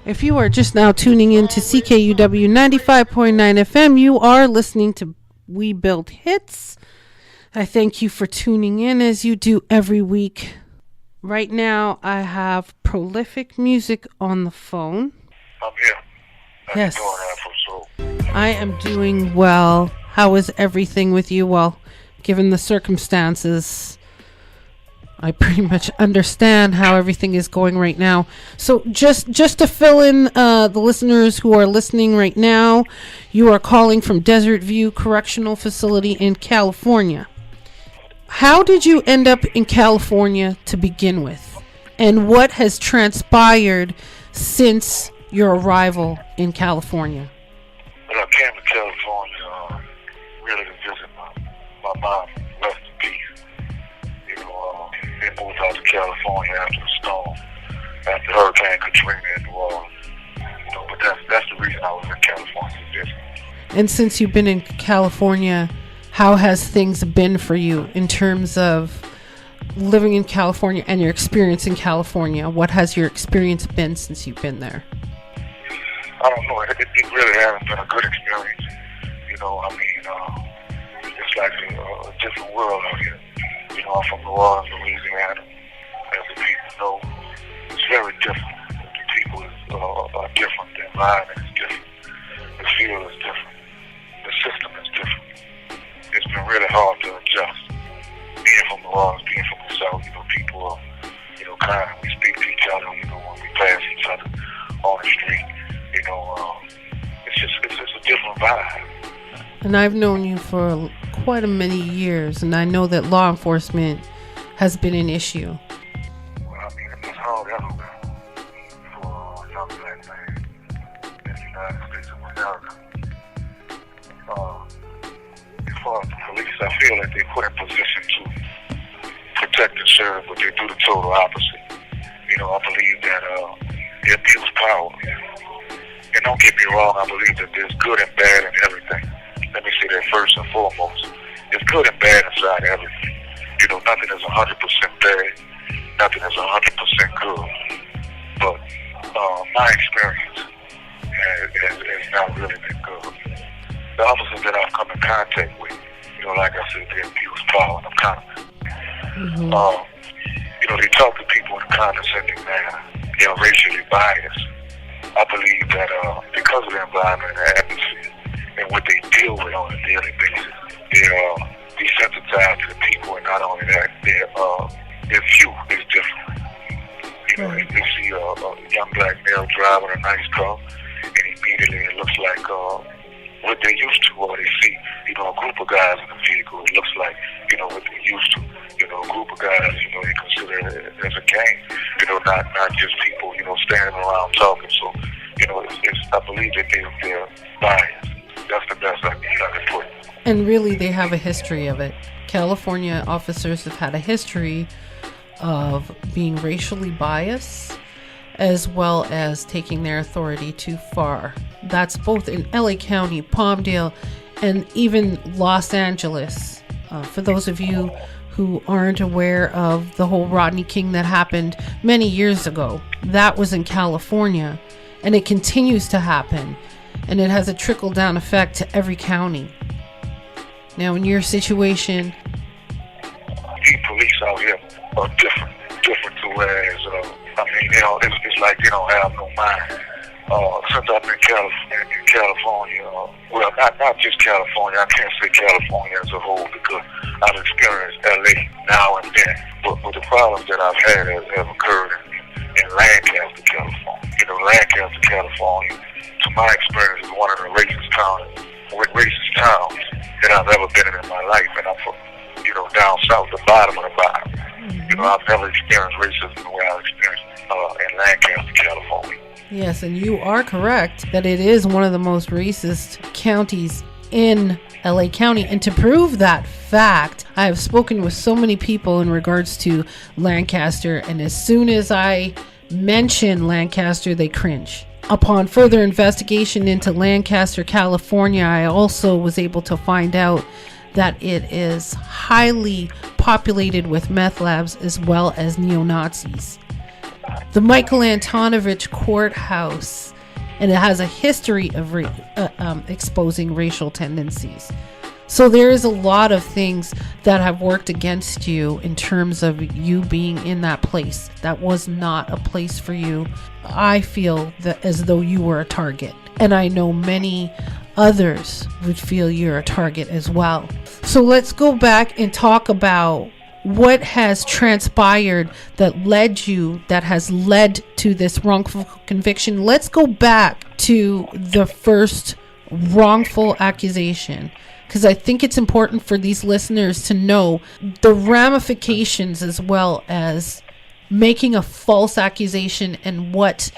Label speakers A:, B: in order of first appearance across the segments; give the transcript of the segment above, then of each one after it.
A: If you are just now tuning in to CKUW 95.9 FM, you are listening to We Build Hits. I thank you for tuning in as you do every week. Right now, I have Prolyfic Muziq on the phone.
B: I'm here. How
A: Yes.
B: you doing, Afro?
A: I am doing well. How is everything with you? Well, given the circumstances, I pretty much understand how everything is going right now. So just to fill in the listeners who are listening right now, you are calling from Desert View Correctional Facility in California. How did you end up in California to begin with? And what has transpired since your arrival in California?
B: Well, I came to California really to visit my mom, rest in peace. They moved out to California after the storm, after Hurricane Katrina in New Orleans. But that's the reason I was in California to visit.
A: And since you've been in California, how has things been for you in terms of living in California and your experience in California? What has your experience been since you've been there?
B: I don't know. It really hasn't been a good experience. It's like a different world out here. I'm from New Orleans, Louisiana. As the people know, it's very different. The people are different. The environment is different. The field is different. The system is different. It's been really hard to adjust. Being from New Orleans, being from the South, people are, kind. We speak to each other, when we pass each other on the street. It's just a different vibe.
A: And I've known you for quite a many years, and I know that law enforcement has been an issue.
B: Well, it's hard everywhere for a young black man in the United States of America. As far as the police, I feel that they put in position to protect and serve, but they do the total opposite. I believe that they abuse power. And don't get me wrong, I believe that there's good and bad in everything. Let me say that first and foremost. There's good and bad inside everything. Nothing is 100% bad. Nothing is 100% good. But my experience has not really been good. The officers that I've come in contact with, like I said, they abuse power, and I'm kind of, they talk to people in a condescending manner. They're racially biased. I believe that because of the environment and the atmosphere and what they deal with on a daily basis, they're desensitized to the people, and not only that, their view is different. If they see a young black male driving a nice car, and immediately it looks like what they're used to, or they see, a group of guys in the vehicle, it looks like, what they're used to. A group of guys, they consider it as a game, not just people, standing around talking. So, I believe that they're biased. That's the best I can put it.
A: And really, they have a history of it. California officers have had a history of being racially biased, as well as taking their authority too far. That's both in LA County, Palmdale, and even Los Angeles. For those of you who aren't aware of the whole Rodney King that happened many years ago, that was in California, and it continues to happen, and it has a trickle-down effect to every county. Now, in your situation,
B: the police out here are different to whereas, it's like they don't have no mind. Since I've been in California, well, not just California, I can't say California as a whole, because I've experienced LA now and then, but the problems that I've had have occurred in Lancaster, California. Lancaster, California, to my experience, is one of the racist towns that I've ever been in my life, and I'm from, down south, the bottom of the bottom. I've never experienced racism the way I've experienced in Lancaster, California.
A: Yes, and you are correct that it is one of the most racist counties in LA County. And to prove that fact, I have spoken with so many people in regards to Lancaster, and as soon as I mention Lancaster, they cringe. Upon further investigation into Lancaster, California, I also was able to find out that it is highly populated with meth labs as well as neo-Nazis. the Michael Antonovich courthouse, and it has a history of exposing racial tendencies. So there is a lot of things that have worked against you in terms of you being in that place. That was not a place for you. I feel that as though you were a target. And I know many others would feel you're a target as well. So let's go back and talk about what has transpired that has led to this wrongful conviction. Let's go back to the first wrongful accusation, because I think it's important for these listeners to know the ramifications as well as making a false accusation and what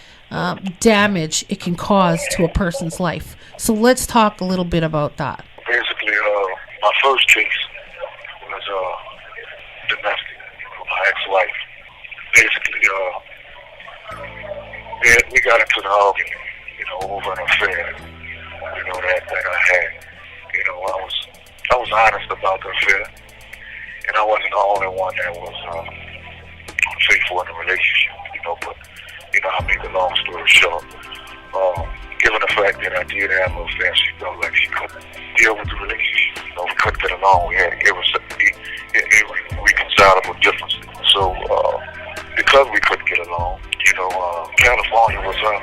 A: damage it can cause to a person's life. So let's talk a little bit about that.
B: Basically, my first case was domestic, my ex-wife. Basically, we got into the argument, over an affair, that I had. I was honest about the affair, and I wasn't the only one that was faithful in the relationship, but, I made the long story short. Given the fact that I did have an affair, she felt like she couldn't deal with the relationship. We couldn't get along. We had irreconcilable differences. So, because we couldn't get along, California was her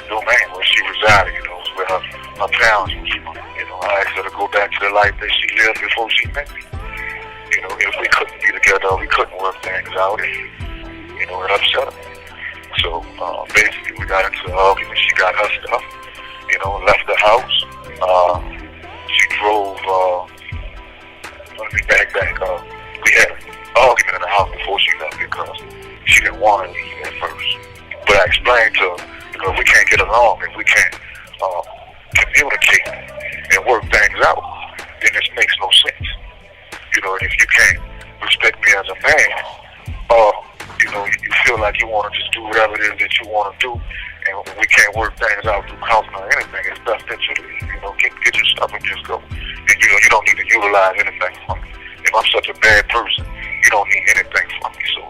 B: domain where she resided, it was where her parents was from. I asked her to go back to the life that she lived before she met me. If we couldn't be together, we couldn't work things out, and, it upset her. So, basically, we got into an argument. She got her stuff, left the house. She drove, let me back. We had an argument in the house before she left because she didn't want to leave at first. But I explained to her, if we can't get along, if we can't communicate and work things out, then this makes no sense. And if you can't respect me as a man, you feel like you want to just do whatever it is that you want to do, and we can't work things out through counseling or anything, it's best that you, get your stuff and just go. And, you don't need to utilize anything from me. If I'm such a bad person, you don't need anything from me. So,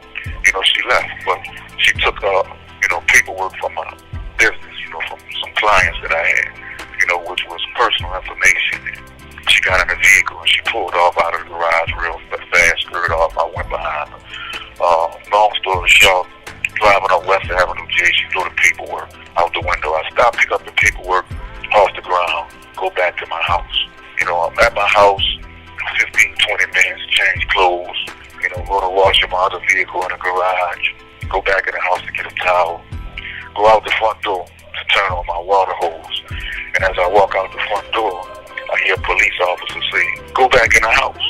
B: she left, but she took, paperwork from my business, from some clients that I had, which was personal information. And she got in the vehicle and she pulled off out of the garage real fast, skirted off. I went behind her. Long story short, driving up West Avenue J, she threw the paperwork out the window. I stopped, pick up the paperwork off the ground, go back to my house. I'm at my house, 15, 20 minutes, change clothes, go to wash my other vehicle in the garage, go back in the house to get a towel, go out the front door to turn on my water hose. And as I walk out the front door, I hear a police officer say, go back in the house.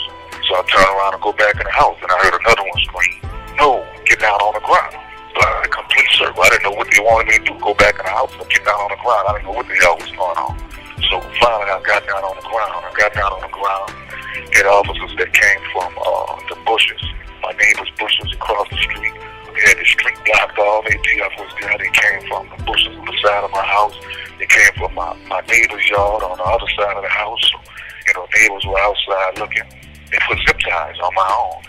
B: So I turn around and go back in the house, and I heard another one scream, no, get down on the ground. So I had a complete circle. I didn't know what they wanted me to do, go back in the house or get down on the ground. I didn't know what the hell was going on. So finally I got down on the ground. Had officers that came from the bushes, my neighbor's bushes across the street. We had the street blocked off. ATF was there. They came from the bushes on the side of my house. They came from my neighbor's yard on the other side of the house. So, neighbors were outside looking. They put zip ties on my own,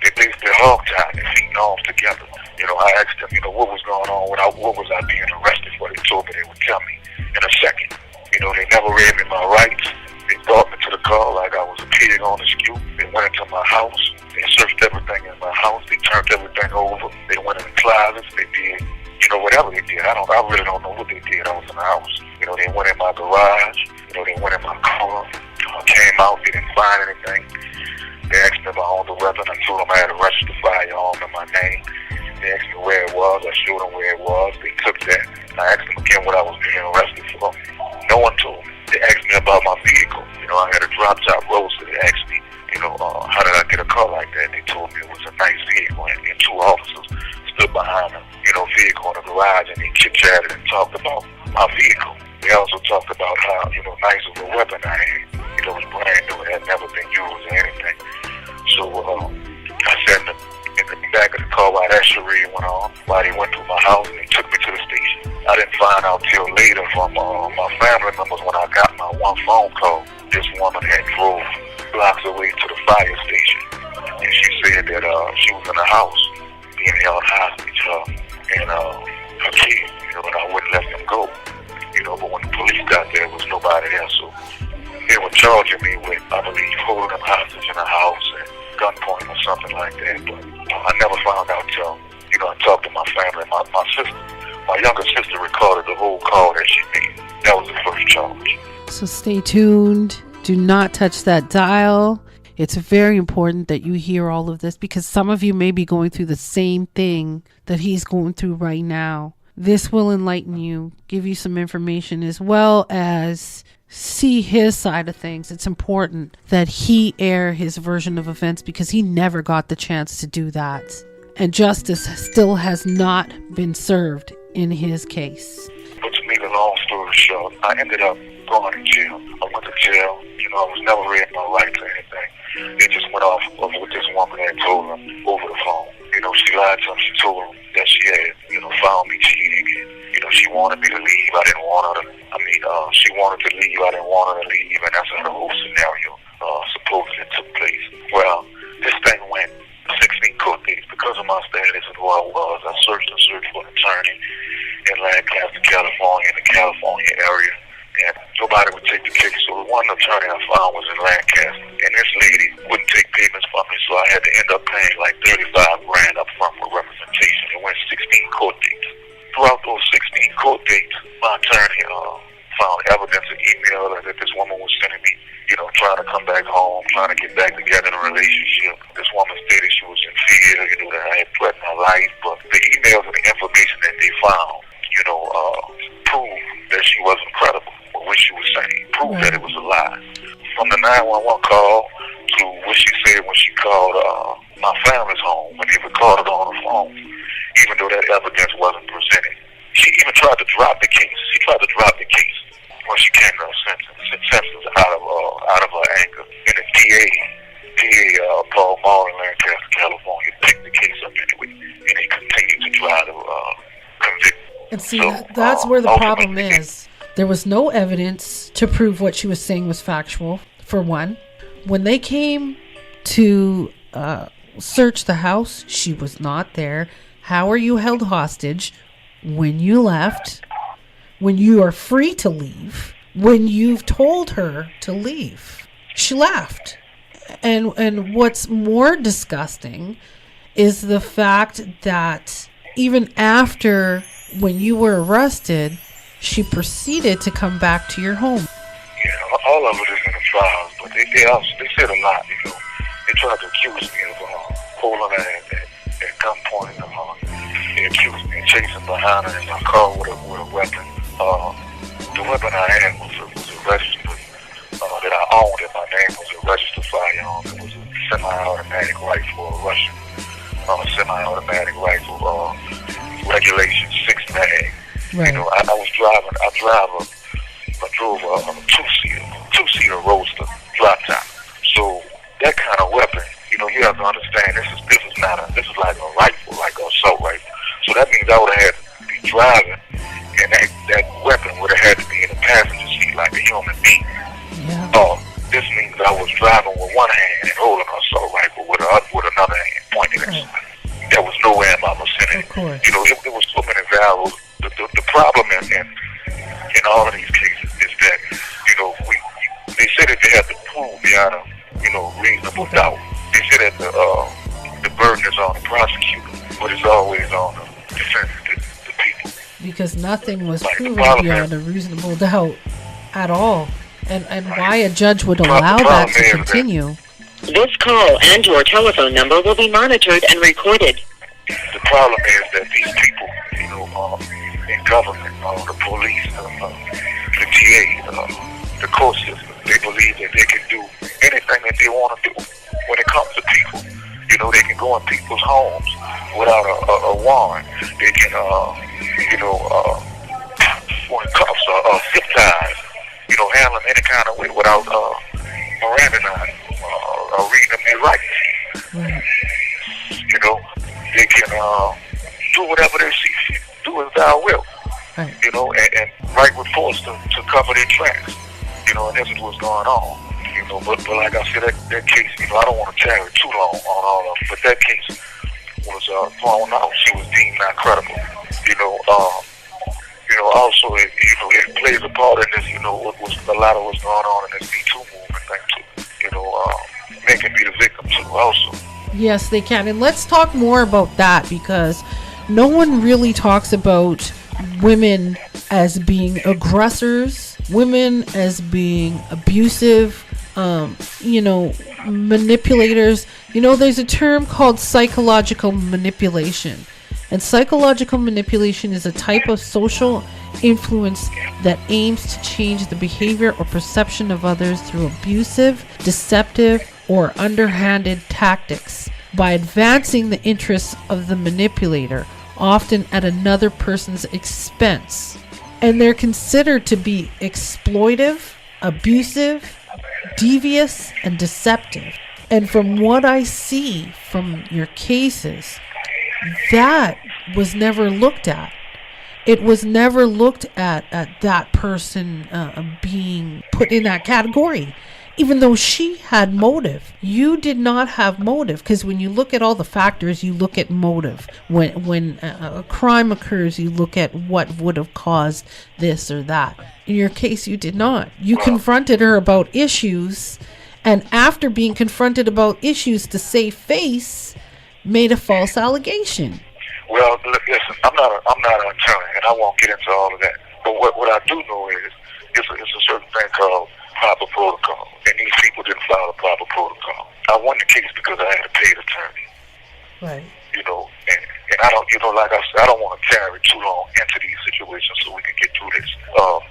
B: they basically hog-tied their feet and arms together. I asked them, what was going on, what was I being arrested for? They told me they would tell me in a second. They never read me my rights. They brought me to the car like I was a pig on the skew. They went into my house. They searched everything in my house. They turned everything over. They went in the closets. They did, whatever they did. I really don't know what they did. I was in the house. They went in my garage. They went in my car. Came out. They didn't find anything. They asked me if I owned the weapon. I told them I had a registered firearm in my name. They asked me where it was. I showed them where it was. They took that. And I asked them again what I was being arrested for. No one told me. They asked me about my vehicle. I had a drop-top Roadster. They asked me, how did I get a car like that? They told me it was a nice vehicle. And two officers stood behind the, vehicle in the garage, and they chit-chatted and talked about my vehicle. They also talked about how, nice of a weapon I had. It was brand new. It had never been used or anything. So I sat in the back of the car while that charade went on, while they went through my house and they took me to the station. I didn't find out till later from my family members when I got my one phone call. This woman had drove blocks away to the fire station, and she said that she was in the house and held hostage her and her kid, and I wouldn't let them go. But when the police got there was nobody there, so they were charging me with, I believe, holding them hostage in a house and gunpoint or something like that. But I never found out till, I talked to my family. My sister, my younger sister recorded the whole call that she made. That was the first charge.
A: So stay tuned. Do not touch that dial. It's very important that you hear all of this because some of you may be going through the same thing that he's going through right now. This will enlighten you, give you some information, as well as see his side of things. It's important that he air his version of events because he never got the chance to do that. And justice still has not been served in his case.
B: But to make a long story short, I ended up going to jail. I went to jail. I was never read my rights or anything. It just went off of what this woman had told him over the phone. She lied to him. She told him that she had, found me cheating. She wanted me to leave. I didn't want her to. She wanted to leave. I didn't want her to leave. And that's how the whole scenario supposedly took place. Well, this thing went 16 court dates. Because of my status and who I was, I searched for an attorney in Lancaster, California, in the California area. And nobody would take the case. So the one attorney I found was in Lancaster. And this lady wouldn't take payments from me, so I had to end up paying like $35,000 up front for representation. It went 16 court dates. Throughout those 16 court dates, my attorney found evidence and email that this woman was sending me, trying to come back home, trying to get back together in a relationship. This woman stated she was in fear, that I had threatened her life. But the emails and the information that they found, proved that she wasn't credible. What she was saying proved that it was a lie. From the 911 call to what she said when she called my family's home, when they recorded on the phone, even though that evidence wasn't presented. She even tried to drop the case. When she came to her senses out of her anger. And the DA, Paul Moore in Lancaster, California, picked the case up anyway, and they continued to try to convict.
A: And see, that's where the problem is. There was no evidence to prove what she was saying was factual, for one. When they came to search the house, she was not there. How are you held hostage when you left, when you are free to leave, when you've told her to leave? She left. And what's more disgusting is the fact that even after, when you were arrested, she proceeded to come back to your home.
B: Yeah, all of it is in the trials, but they said a lot, They tried to accuse me of holding her at gunpoint. They accused me of chasing behind her in my car with a weapon. The weapon I had was a registered, that I owned in my name was a registered firearm. It was a semi-automatic rifle, a Russian semi-automatic rifle, regulation 6 mag. Right. I drove a two-seater roadster drop top. So that kind of weapon, you have to understand this is like a rifle, like an assault rifle. So that means I would have had to be driving, and that weapon would have had to be in the passenger seat like a human being. Yeah. This means I was driving with one hand and holding an assault rifle with another hand pointing at somebody. There was no way in my vicinity.
A: Of course.
B: There was so many variables. The problem in all of these cases is that, they said that they have to prove beyond a, reasonable doubt. They said that the burden is on the prosecutor, but it's always on the defense, the people.
A: Because nothing was proven beyond a reasonable doubt at all. And why a judge would allow that to continue.
C: This call and your telephone number will be monitored and recorded.
B: The problem is that these people, in government, the police, the DA, the court system, they believe that they can do anything that they want to do when it comes to people. They can go in people's homes without a warrant. They can, when cuffs or zip ties, handle them any kind of way without Miranda or reading them their rights.
A: Right.
B: They can do whatever they see fit. Do as thou will.
A: Right.
B: And write reports to cover their tracks. And this is what's going on. But like I said, that case, I don't want to tarry too long on all of it, but that case was thrown out. She was deemed not credible. Also it plays a part in this. What was a lot of what's going on in this Me Too movement thing too. Men can be the victim too, also.
A: Yes, they can. And let's talk more about that, because no one really talks about women as being aggressors, women as being abusive, manipulators. There's a term called psychological manipulation. And psychological manipulation is a type of social influence that aims to change the behavior or perception of others through abusive, deceptive, or underhanded tactics by advancing the interests of the manipulator, often at another person's expense. And they're considered to be exploitive, abusive, devious, and deceptive. And from what I see from your cases, that was never looked at. It was never looked at that person being put in that category, even though she had motive. You did not have motive, because when you look at all the factors, you look at motive. When a crime occurs, you look at what would have caused this or that. In your case, you did not. You confronted her about issues, and after being confronted about issues, to save face, made a false allegation.
B: Well, listen, I'm not an attorney, and I won't get into all of that. But what I do know is it's a certain thing called proper protocol, and these people didn't follow the proper protocol. I won the case because I had a paid attorney.
A: Right.
B: And I don't, like I said, I don't want to carry too long into these situations so we can get through this. I'll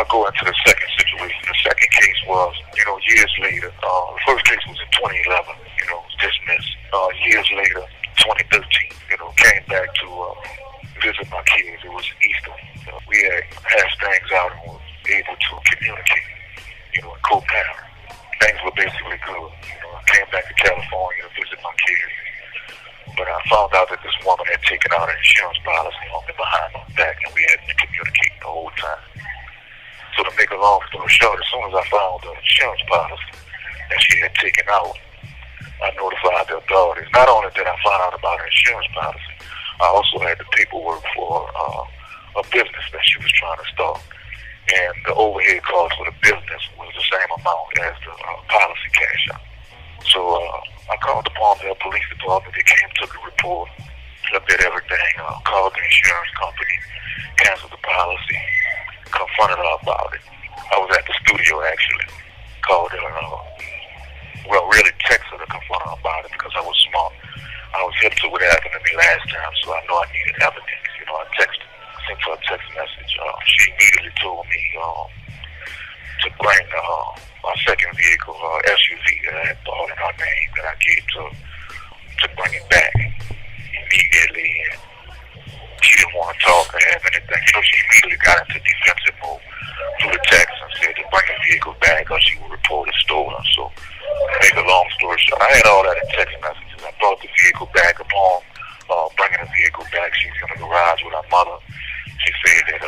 B: go into the second situation. The second case was, years later. The first case was in 2011. Dismissed. Years later, 2013. Came back to visit my kids. It was Easter. We had hashed things out and were able to communicate. And co-parent. Things were basically good. I came back to California to visit my kids. But I found out that this woman had taken out an insurance policy on me behind my back, and we hadn't been communicating the whole time. So to make a long story short, as soon as I found the insurance policy that she had taken out, I notified the authorities. Not only did I find out about her insurance policy, I also had the paperwork for a business that she was trying to start. And the overhead cost for the business was the same amount as the policy cash out. So I called the Palmdale Police Department. They came, took a report, looked at everything, called the insurance company, canceled the policy, confronted her about it. I was at the studio, actually. Called her, really texted her to confront her about it because I was smart. I was hip to what happened to me last time, so I know I needed evidence. I sent her a text message. She immediately told me to bring my second vehicle, SUV that I had bought in her name that I gave to bring it back immediately. And she didn't want to talk or have anything. She immediately got into defensive mode through the text and said to bring the vehicle back or she would report it stolen. So, to make a long story short, I had all that in text messages. I brought the vehicle back. Upon bringing the vehicle back, she was in the garage with her mother. She said that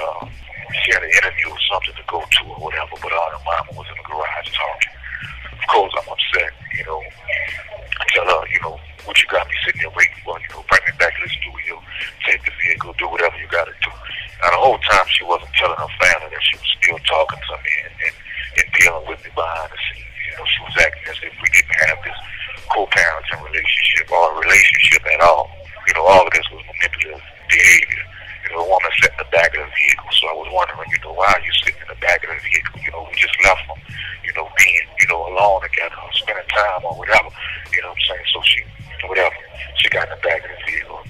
B: she had an interview or something to go to or whatever, but her mama was in the garage talking. Of course, I'm upset. I tell her, what you got me sitting there waiting for? Bring me back to the studio, take the vehicle, do whatever you got to do. Now, the whole time she wasn't telling her family that she was still talking to me and dealing with me behind the scenes. She was acting as if we didn't have this co-parenting relationship or a relationship at all. All of this was manipulative behavior. The woman sat in the back of the vehicle, so I was wondering, why are you sitting in the back of the vehicle? We just left them, being, alone together, or spending time or whatever. What I'm saying? So she got in the back of the vehicle.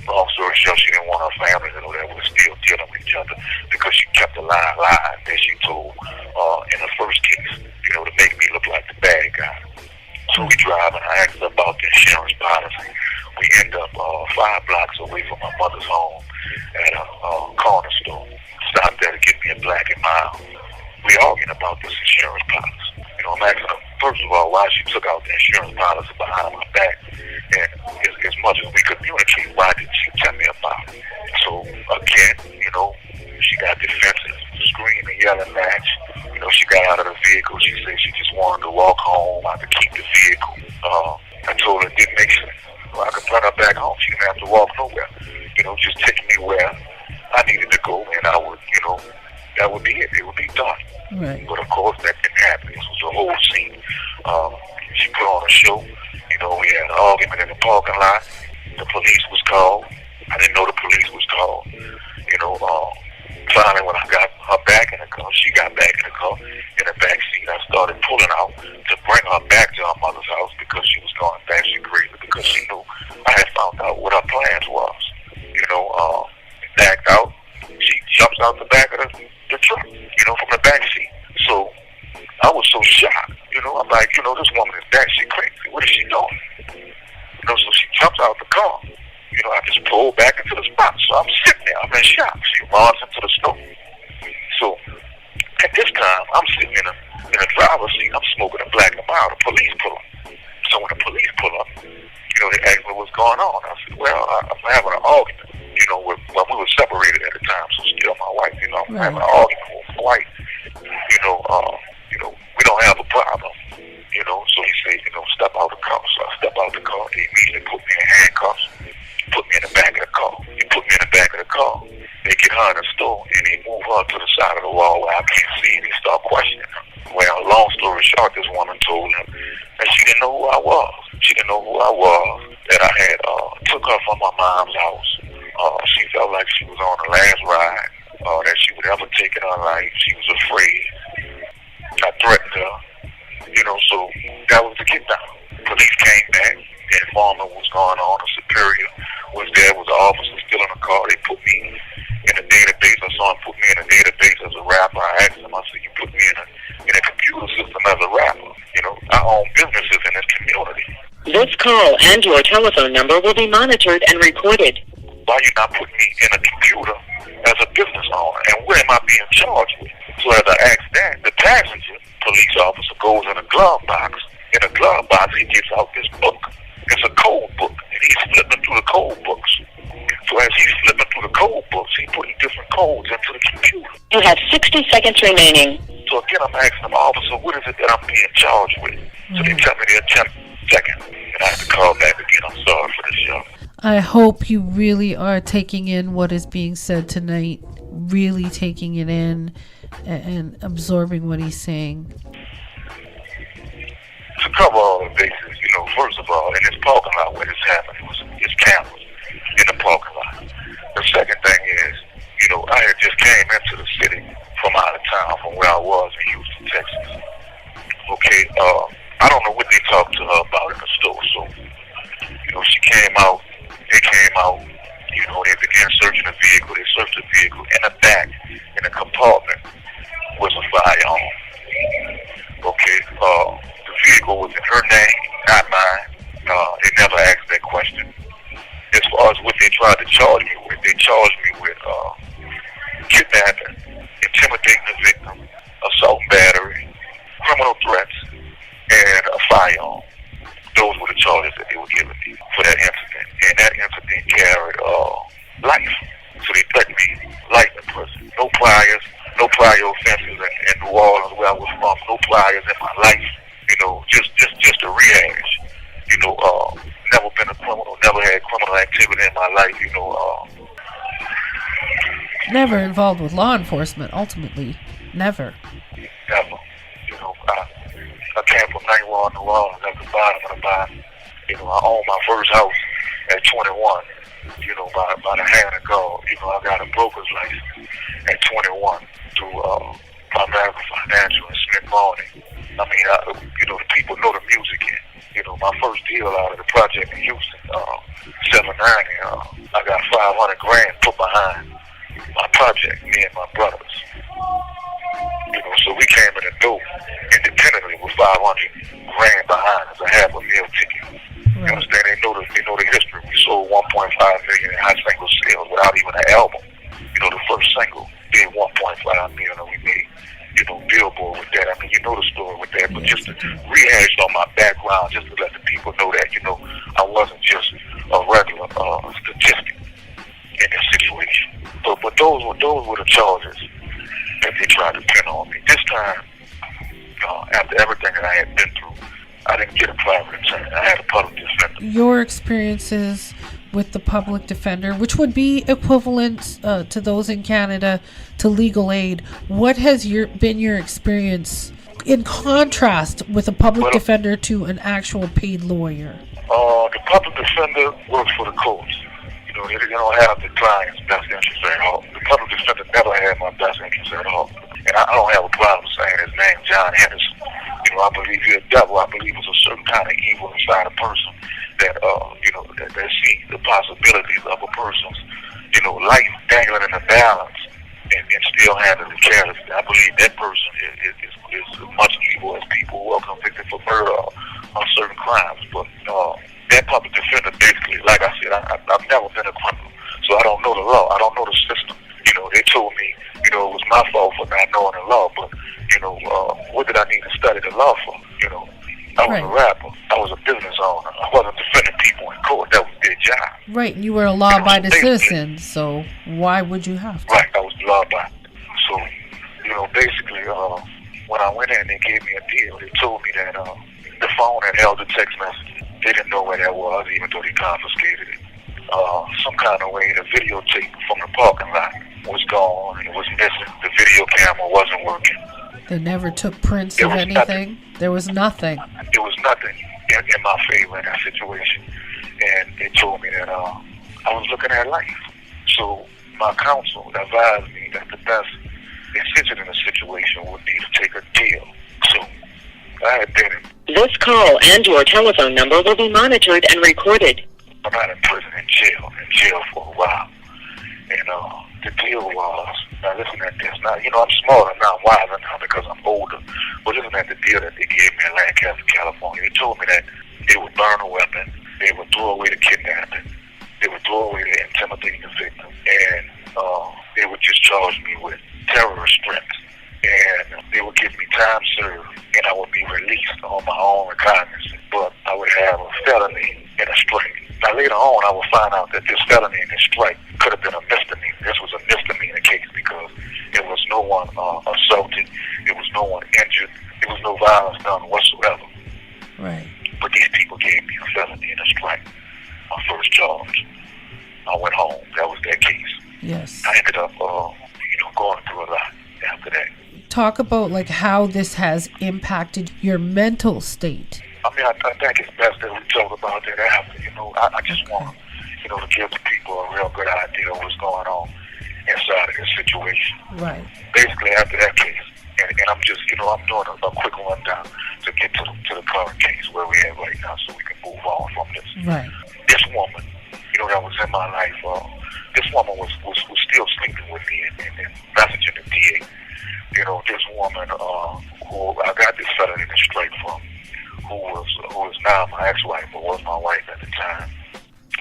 B: Long story short, she didn't want her family to know that we were still dealing with each other because she kept the lie that she told in the first case, to make me look like the bad guy. So we drive, and I asked her about the insurance policy. We end up 5 blocks away from my mother's home at a corner store. Stopped there to get me a Black and Mild. We arguing about this insurance policy. I'm asking her, first of all, why she took out the insurance policy behind my back. And as much as we communicate, why didn't she tell me about it? So, again, she got defensive, screaming, yelling, match. She got out of the vehicle. She said she just wanted to walk home. I could keep the vehicle. I told her it didn't make sense. I could brought her back home. She didn't have to walk nowhere. Just taking me where I needed to go, and I would, that would be it. It would be done.
A: Right.
B: But of course, that didn't happen. This was a whole scene. She put on a show. We had an argument in the parking lot. The police was called. I didn't know the police was called. Finally, when I got her back in the car, she got back in the car in the back seat. I started pulling out to bring her back to her mother's house because she was going batshit crazy because she knew I had found out what her plans was. Backed out. She jumps out the back of the truck, from the back seat. So I was so shocked. I'm like, this woman is batshit crazy. What is she doing? So she jumps out the car. I just pulled back into the spot. So I'm sitting there. I'm in shock. She runs into the snow. So at this time, I'm sitting in a driver's seat. I'm smoking a black and mild. The police pull up. So when the police pull up, they asked me what's going on. I said, well, I'm having an argument. We were separated at the time, so still my wife. I'm having an argument with my wife. We don't have a problem. So he said, step out the car. So I step out the car. They immediately put me in handcuffs. Put me in the back of the car. They put me in the back of the car. They get her in the store and they move her to the side of the wall where I can't see, and they start questioning her. Well, long story short, this woman told him that she didn't know who I was. She didn't know who I was. That I had took her from my mom's house. She felt like she was on the last ride. That she would ever take in her life. She was afraid. I threatened her. So that was the get down. Police came back. The informant was going on. A superior was there. Was an officer still in the car. They put me in a database. I saw him put me in a database as a rapper. I asked him, I said, you put me in a computer system as a rapper. I own businesses in this community.
C: This call and your telephone number will be monitored and recorded.
B: Why you not putting me in a computer as a business owner? And what am I being charged with? So as I asked that, the passenger police officer goes in a glove box. In a glove box, he gets out this book. It's a code book, and he's flipping through the code books. So as he's flipping through the code books, he's putting different codes into the computer.
C: You have 60 seconds remaining.
B: So again, I'm asking the officer, what is it that I'm being charged with? So they tell me they're 10 seconds, and I have to call back again. I'm sorry for this, y'all.
A: I hope you really are taking in what is being said tonight, really taking it in and absorbing what he's saying.
B: To cover all the bases, first of all, in this parking lot where this happened, it's cameras in the parking lot. The second thing is, I had just came into the city from out of town, from where I was in Houston, Texas. Okay, I don't know what they talked to her about in the store, so, she came out, they came out, they began searching the vehicle, they searched the vehicle. In the back, in the compartment, was a firearm. Okay, the vehicle was in her name, not mine. They never asked that question. As far as what they tried to charge me with, they charged me with kidnapping, intimidating the victim, assault and battery, criminal threats, and a firearm. Those were the charges that they were giving me for that incident. And that incident carried life. So they threatened me life in prison. No prior offenses in New Orleans where I was from. No priors in my life. Just a rehash. Never been a criminal. Never had criminal activity in my life.
A: Never involved with law enforcement. Ultimately, never.
B: Never. I came from 91 New Orleans at the bottom of the bottom. I owned my first house at 21. By the hand of God. I got a broker's license at 21 through American Financial and Smith Barney. The people know the music in. My first deal out of the project in Houston, 790, I got $500,000 put behind my project, me and my brothers. So we came in the door independently with $500,000 behind us, a half a meal ticket. You understand? They know the history. We sold 1.5 million in high single sales without even an album. The first single did 1.5 million, and we made, Billboard with that. You know the story with that. But just to rehash on my background, just to let the people know that, I wasn't just a regular statistic in this situation. But those were the charges that they tried to pin on me. This time, after everything that I had been through, I didn't get a private attorney. I had a public defender.
A: Your experiences with the public defender, which would be equivalent to those in Canada to legal aid, what has been your experience in contrast with a public defender to an actual paid lawyer?
B: The public defender works for the courts. They don't have the client's best interest at all. The public defender never had my best interest at all. And I don't have a problem saying his name, John Henderson. I believe he's a devil. I believe it's a certain kind of evil inside a person that, that sees the possibilities of a person's, life dangling in the balance and still handling it carelessly. I believe that person is as much evil as people who are convicted for murder or certain crimes. But that public defender basically, like I said, I've never been a criminal, so I don't know the law. I don't know the system. They told me, it was my fault for not knowing the law, but, what did I need to study the law for? I was a rapper. I was a business owner. I wasn't defending people in court. That was their job.
A: Right, and you were a law-abiding citizen, so why would you have to?
B: Right, I was law-abiding. So, basically, when I went in, they gave me a deal. They told me that the phone had held the text message. They didn't know where that was, even though they confiscated it. Some kind of way, the videotape from the parking lot was gone and it was missing. The video camera wasn't working.
A: They never took prints of anything? Nothing. There was nothing?
B: There was nothing in my favor in that situation. And they told me that I was looking at life. So my counsel advised me that the best decision in the situation would be to take a deal. So I had been in.
C: This call and your telephone number will be monitored and recorded.
B: I'm not in prison, in jail for a while. And the deal was, now listen at this. Now, I'm smarter now, I'm wiser now because I'm older. But listen at the deal that they gave me in Lancaster, California. They told me that they would burn a weapon, they would throw away the kidnapping, they would throw away the intimidating the victim, and they would just charge me with terrorist threats. And they would give me time served, and I would be released on my own recognizance. But I would have a felony and a strike. Now later on, I would find out that this felony and this strike could have been a misdemeanor. This was a misdemeanor case because there was no one assaulted, there was no one injured, there was no violence done whatsoever.
A: Right.
B: But these people gave me a felony and a strike. My first charge. I went home. That was that case.
A: Yes.
B: I ended up, going through a lot after that.
A: Talk about how this has impacted your mental state.
B: I mean, I think it's best that we talk about that after. I just want, to give the people a real good idea of what's going on inside of this situation.
A: Right.
B: Basically, after that case, and I'm just, I'm doing a quick rundown to get to the current case where we're at right now so we can move on from this.
A: Right.
B: This woman, that was in my life, this woman was still sleeping with me and messaging the DA. This woman who I got this felony and straight from, who is now my ex-wife, but was my wife at the time,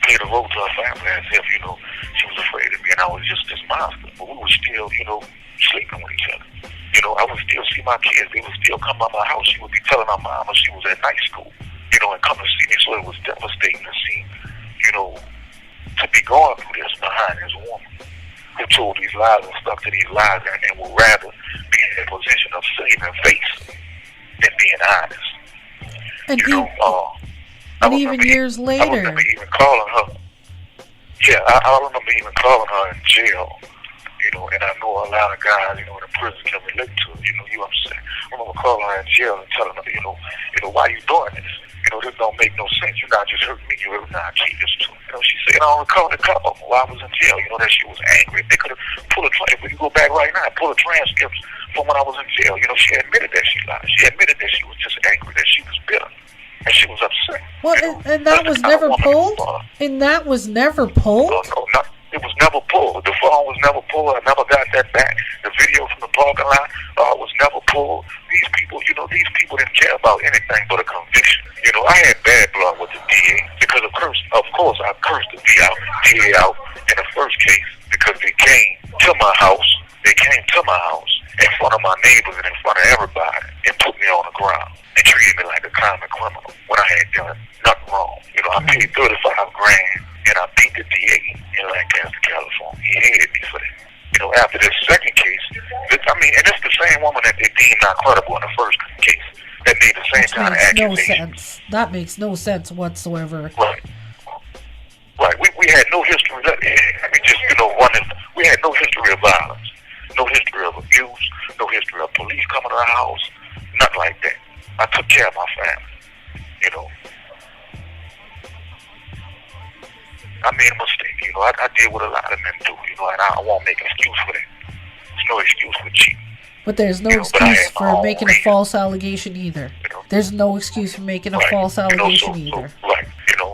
B: paid a vote to her family as if, she was afraid of me and I was just this monster. But we were still, sleeping with each other. I would still see my kids. They would still come by my house. She would be telling her mama she was at night school, and come to see me. So it was devastating to see, to be going through this behind this woman who told these lies and stuck to these lies and would rather be in a position of saving face than being honest.
A: And even years later.
B: I remember even calling her. Yeah, I remember even calling her in jail. And I know a lot of guys, in the prison can relate to it. You upset. I remember calling her in jail and telling her, why you doing this? This don't make no sense. You're not just hurting me, you're hurting our kids too. She said, I don't recall the call while I was in jail. That she was angry. They could have pulled if we can go back right now, pull the transcripts from when I was in jail. She admitted that she lied. She admitted that she was just angry, that she was bitter. And she was upset.
A: Well, and that was never pulled? And that was never pulled?
B: No, it was never pulled. The phone was never pulled. I never got that back. The video from the parking lot was never pulled. These people didn't care about anything but a conviction. I had bad blood with the DA because of course I cursed the DA out in the first case because they came to my house. They came to my house in front of my neighbors and in front of everybody and put me on the ground and treated me like a common criminal when I had done nothing wrong. I paid $35 grand and I beat the DA in Lancaster, California. He hated me for that. After this second case, and it's the same woman that they deemed not credible in the first case that made the same kind of accusation.
A: Sense. That makes no sense whatsoever.
B: Right. Right. We had no history. Let me just, we had no history of violence, no history of abuse, no history of police coming to our house, nothing like that. I took care of my family, I made a mistake, I did what a lot of men do, and I won't make an excuse for that. There's no excuse for cheating.
A: But there's no excuse for making a false allegation either. There's no excuse for making a false allegation either.
B: Right,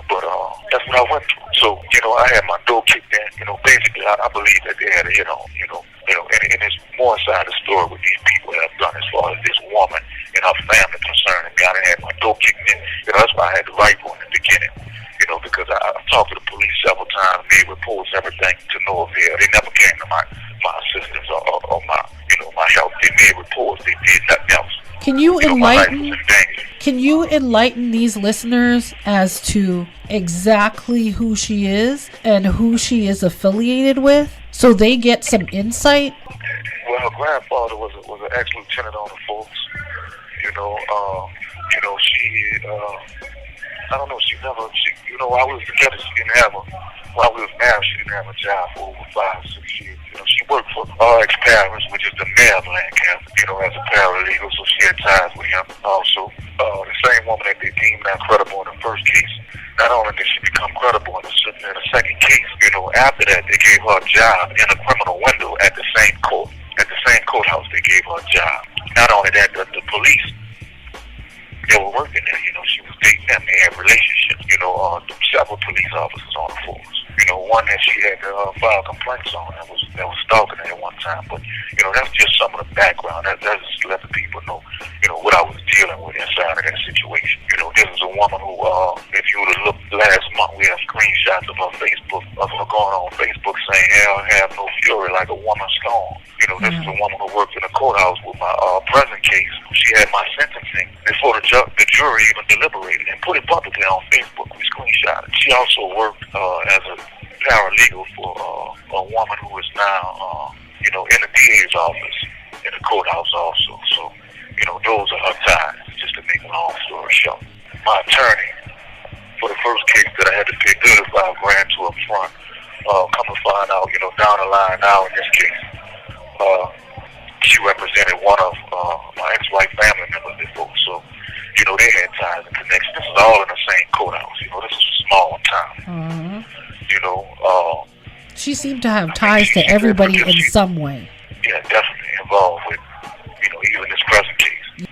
B: but that's what I went through. So, I had my door kicked in. Basically, I believe that they had a hit on, and it's more inside the story with these people that have done as far as this woman and her family concerned. And I had my door kicked in. That's why I had the rifle in the beginning. Because I talked to the police several times, made reports, everything to no avail. They never came to my assistance or my help. They made reports. They did nothing else.
A: Can you enlighten these listeners as to exactly who she is and who she is affiliated with, so they get some insight?
B: Well, her grandfather was an ex-lieutenant on the force. I don't know. While we was together, she didn't have while we was married, she didn't have a job for over 5-6 years. She worked for RX Paris, which is the mayor of Lancaster, as a paralegal, so she had ties with him. Also, the same woman that they deemed not credible in the first case, not only did she become credible in the second case, after that, they gave her a job in a criminal window at the same court. At the same courthouse, they gave her a job. Not only that, the police, they were working there, she was dating them, they had relationships, several police officers on the force. One that she had filed complaints on that was stalking her at one time. But, that's just some of the background. That just let the people know, what I was dealing with inside of that situation. This is a woman who, if you would have looked last month, we have screenshots of her Facebook, of her going on Facebook saying, hell have no fury like a woman scorned. This is a woman who worked in the courthouse with my present case. She had my sentencing before the jury even deliberated and put it publicly on Facebook. We screenshot it. She also worked as a paralegal for a woman who is now, in the DA's office, in the courthouse also. So, those are her ties, just to make a long story short. My attorney, for the first case that I had to pay $35,000 to up front, come to find out, down the line now in this case, she represented one of my ex-wife family members before. So, they had ties and connections. This is all in the same courthouse. This is a small town.
A: She seemed to have ties to everybody in some way.
B: Yeah, definitely involved with, even this present case.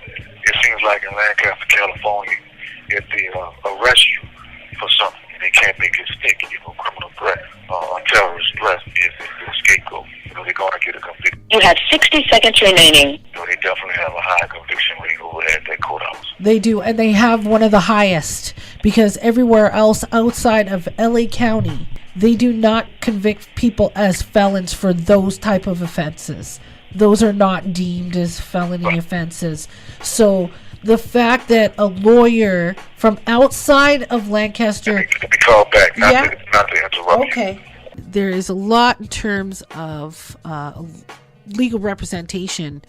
B: It seems like in Lancaster, California, if they arrest you for something, they can't make it stick. Criminal threat, terrorist threat is the scapegoat. They're going to get a conviction.
C: You have 60 seconds remaining.
B: They definitely have a high conviction rate over there at that courthouse.
A: They do, and they have one of the highest, because everywhere else outside of LA County, they do not convict people as felons for those type of offenses. Those are not deemed as felony offenses. So the fact that a lawyer from outside of Lancaster...
B: Let me call back, not to interrupt
A: you. There is a lot in terms of legal representation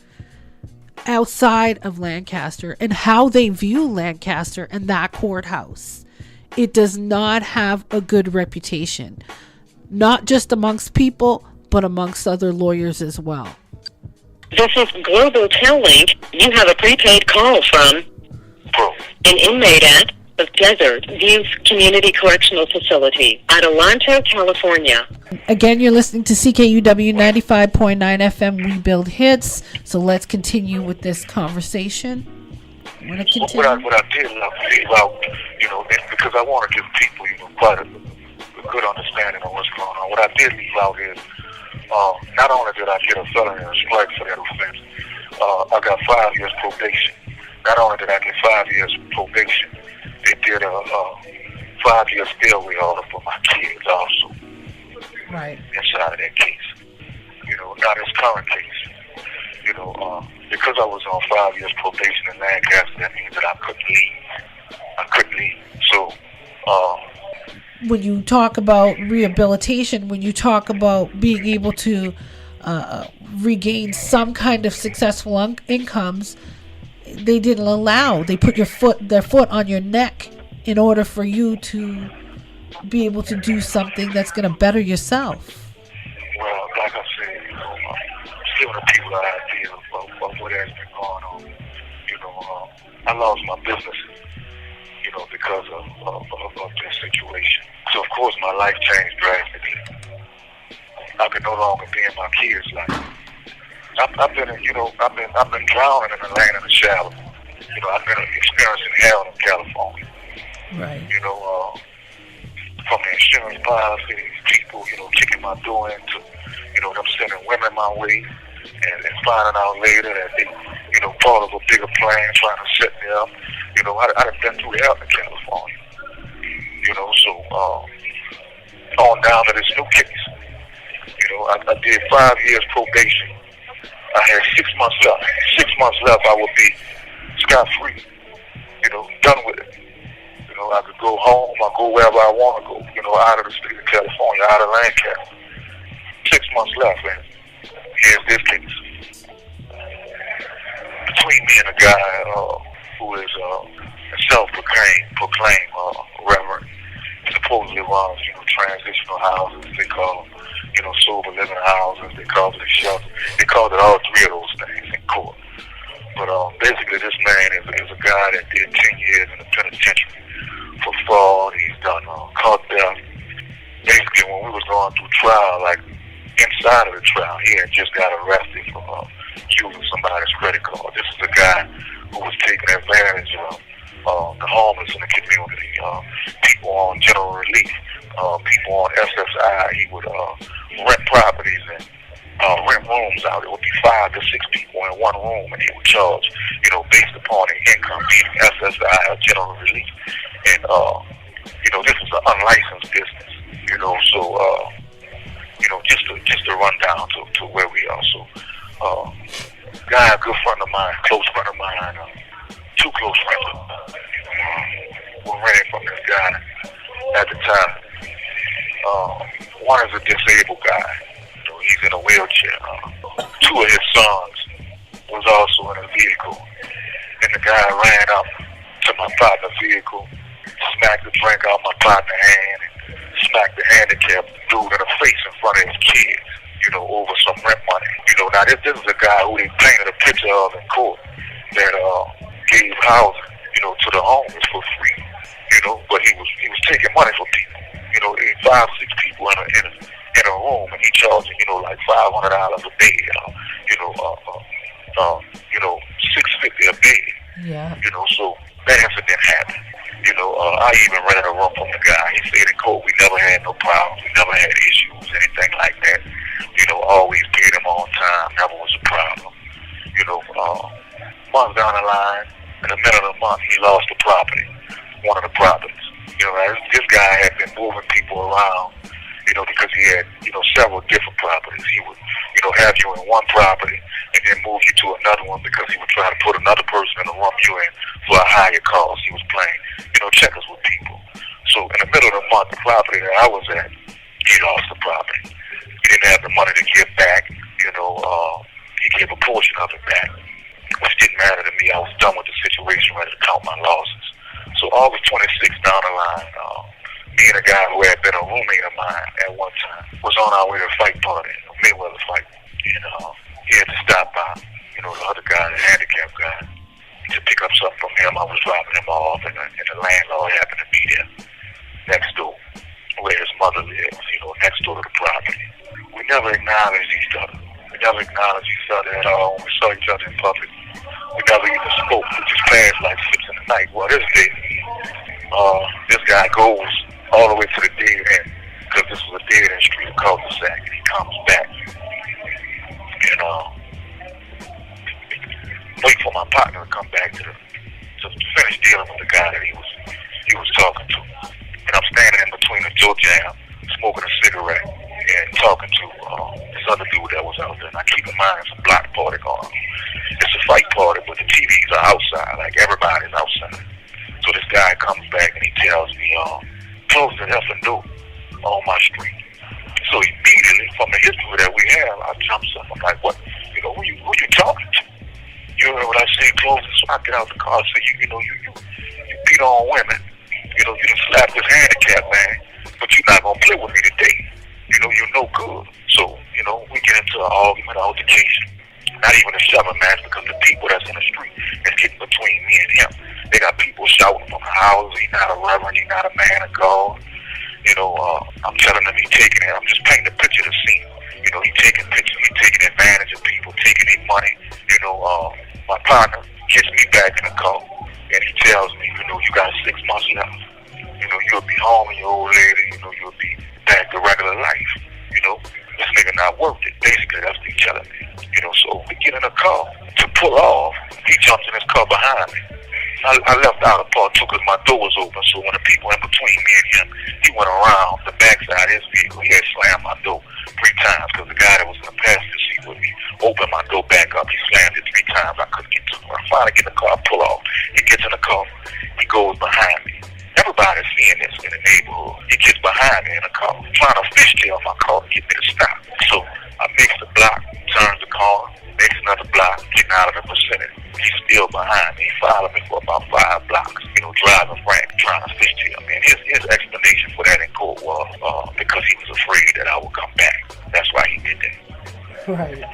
A: outside of Lancaster and how they view Lancaster and that courthouse. It does not have a good reputation, not just amongst people, but amongst other lawyers as well.
C: This is Global Tel-Link. You have a prepaid call from an inmate at the Desert Views Community Correctional Facility, Adelanto, California.
A: Again, you're listening to CKUW 95.9 FM. We build hits. So let's continue with this conversation. Want to continue?
B: What I did leave out, because I want to give people, quite a good understanding of what's going on. What I did leave out is, not only did I get a felony and a strike for that offense, I got 5 years probation. Not only did I get 5 years probation, they did a 5-year stay-away order for my kids also.
A: Right.
B: Inside of that case. Not this current case. Because I was on 5 years probation in Lancaster, that means that I couldn't leave. So,
A: when you talk about rehabilitation, when you talk about being able to regain some kind of successful incomes, they didn't allow. They put their foot on your neck in order for you to be able to do something that's going to better yourself.
B: Well, like I said, just giving the people an idea of what has been going on. I lost my business, because of this situation. So of course my life changed drastically. I could no longer be in my kids' life. I've been drowning in the land of the shallow. I've been experiencing hell in California.
A: Right.
B: From the insurance policies, people, kicking my door into, them sending women my way, and finding out later that they, part of a bigger plan trying to set me up. I've been through hell in California. So on down to this new case. I did 5 years probation. I had 6 months left. 6 months left, I would be scot-free. Done with it. I could go home, I go wherever I want to go, out of the state of California, out of Lancaster. 6 months left, and here's this case. Between me and a guy who is a self-proclaimed reverend, supposedly runs, transitional houses, they call them, sober living houses, they call it a shelter. They called it all three of those things in court. But basically this man is a guy that did 10 years in the penitentiary for fraud. He's done caught theft. Basically when we was going through trial, like inside of the trial, he had just got arrested for using somebody's credit card. This is a guy who was taking advantage of the homeless in the community, people on general relief, people on SSI. He would rent properties and rent rooms out. It would be 5 to 6 people in one room, and he would charge, based upon their income, being SSI or general relief. And this is an unlicensed business, so just to run down to where we are. So guy, a good friend of mine, close friend of mine, two close friends of mine, were renting from this guy at the time. One is a disabled guy. He's in a wheelchair. Two of his sons was also in a vehicle. And the guy ran up to my partner's vehicle, smacked the drink out my partner's hand, and smacked the handicapped dude in the face in front of his kids, over some rent money. Now this is a guy who they painted a picture of in court that gave housing, to the homeless for free. But he was taking money from people. 5, 6 people in a room, and he charging, like $500 a day, $650 a day.
A: Yeah.
B: So that incident happened. I even rented a room from the guy. He said in court we never had no problems, we never had issues, anything like that. Always paid him on time, never was a problem. Months down the line, in the middle of the month, he lost the property, one of the properties. This guy had been moving people around, because he had, several different properties. He would, have you in one property and then move you to another one because he would try to put another person in the room you in for a higher cost. He was playing, checkers with people. So in the middle of the month, the property that I was at, he lost the property. He didn't have the money to give back, he gave a portion of it back, which didn't matter to me. I was done with the situation, ready to count my losses. So August 26th down the line, me and a guy who had been a roommate of mine at one time was on our way to a fight party, a Mayweather fight. And he had to stop by, the other guy, the handicapped guy, to pick up something from him. I was dropping him off, and the landlord happened to be there next door, where his mother lives, next door to the property. We never acknowledged each other. We never acknowledged each other at all when we saw each other in public. We never even spoke. We just passed like ships in the night. Well, this day, this guy goes all the way to the dead end, because this was a dead end street, a cul-de-sac, and he comes back. And wait for my partner to come back to finish dealing with the guy that he was talking to. And I'm standing in between the door jam, smoking a cigarette, and talking to this other dude that was out there. And I keep in mind it's a block party going on. It's a fight party, but the TVs are outside, like everybody's outside. So this guy comes back and he tells me, close the effing door on my street. So immediately, from the history that we have, I jumps up. I'm like, what? Who you talking to? You heard what I said, close it. So So I get out the car and say, you beat on women. You done slapped this handicap man, but you're not going to play with me today. You're no good. So, we get into an argument, altercation. Not even a shoving match, because the people that's in the street is getting between me and him. They got people shouting from the houses, he's not a reverend, he's not a man of God. I'm telling them he's taking it. I'm just painting a picture of the scene. He's taking pictures, he's taking advantage of people, taking their money. My partner gets me back in the car, and he tells me, you got 6 months left. You'll be home with your old lady, you'll be back to regular life. This nigga not worth it. Basically, that's what he's telling me. So we get in the car to pull off. He jumps in his car behind me. I left out a part too because my door was open. So when the people in between me and him, he went around the backside of his vehicle. He had slammed my door 3 times because the guy that was in the passenger seat with me opened my door back up. He slammed it 3 times. I couldn't get to him. I finally get in the car, I pull off. He gets in the car. He goes behind me. Everybody's seeing this in the neighborhood. He gets behind me in the car, trying to fishtail my car to get me to stop. So I mix the block, turns the corner, makes another block, getting out of the vicinity. He's still behind me. He followed me for about 5 blocks, driving frantic, trying to fishtail me. And his explanation for that in court was because he was afraid that I would come back. That's why he did that.
A: Right.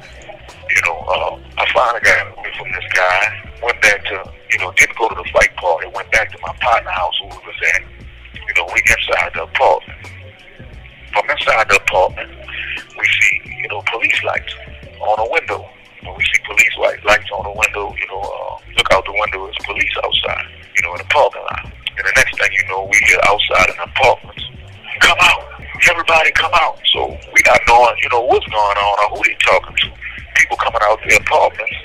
B: I finally got away from this guy, went back to, didn't go to the fight party, went back to my partner's house who we was at. We inside the apartment. From inside the apartment, we see, police lights on the window. When we see police lights on the window, look out the window, there's police outside, in the parking lot. And the next thing you know, we hear outside in the apartments, come out, everybody come out. So we not knowing, what's going on or who they talking to. People coming out the apartments,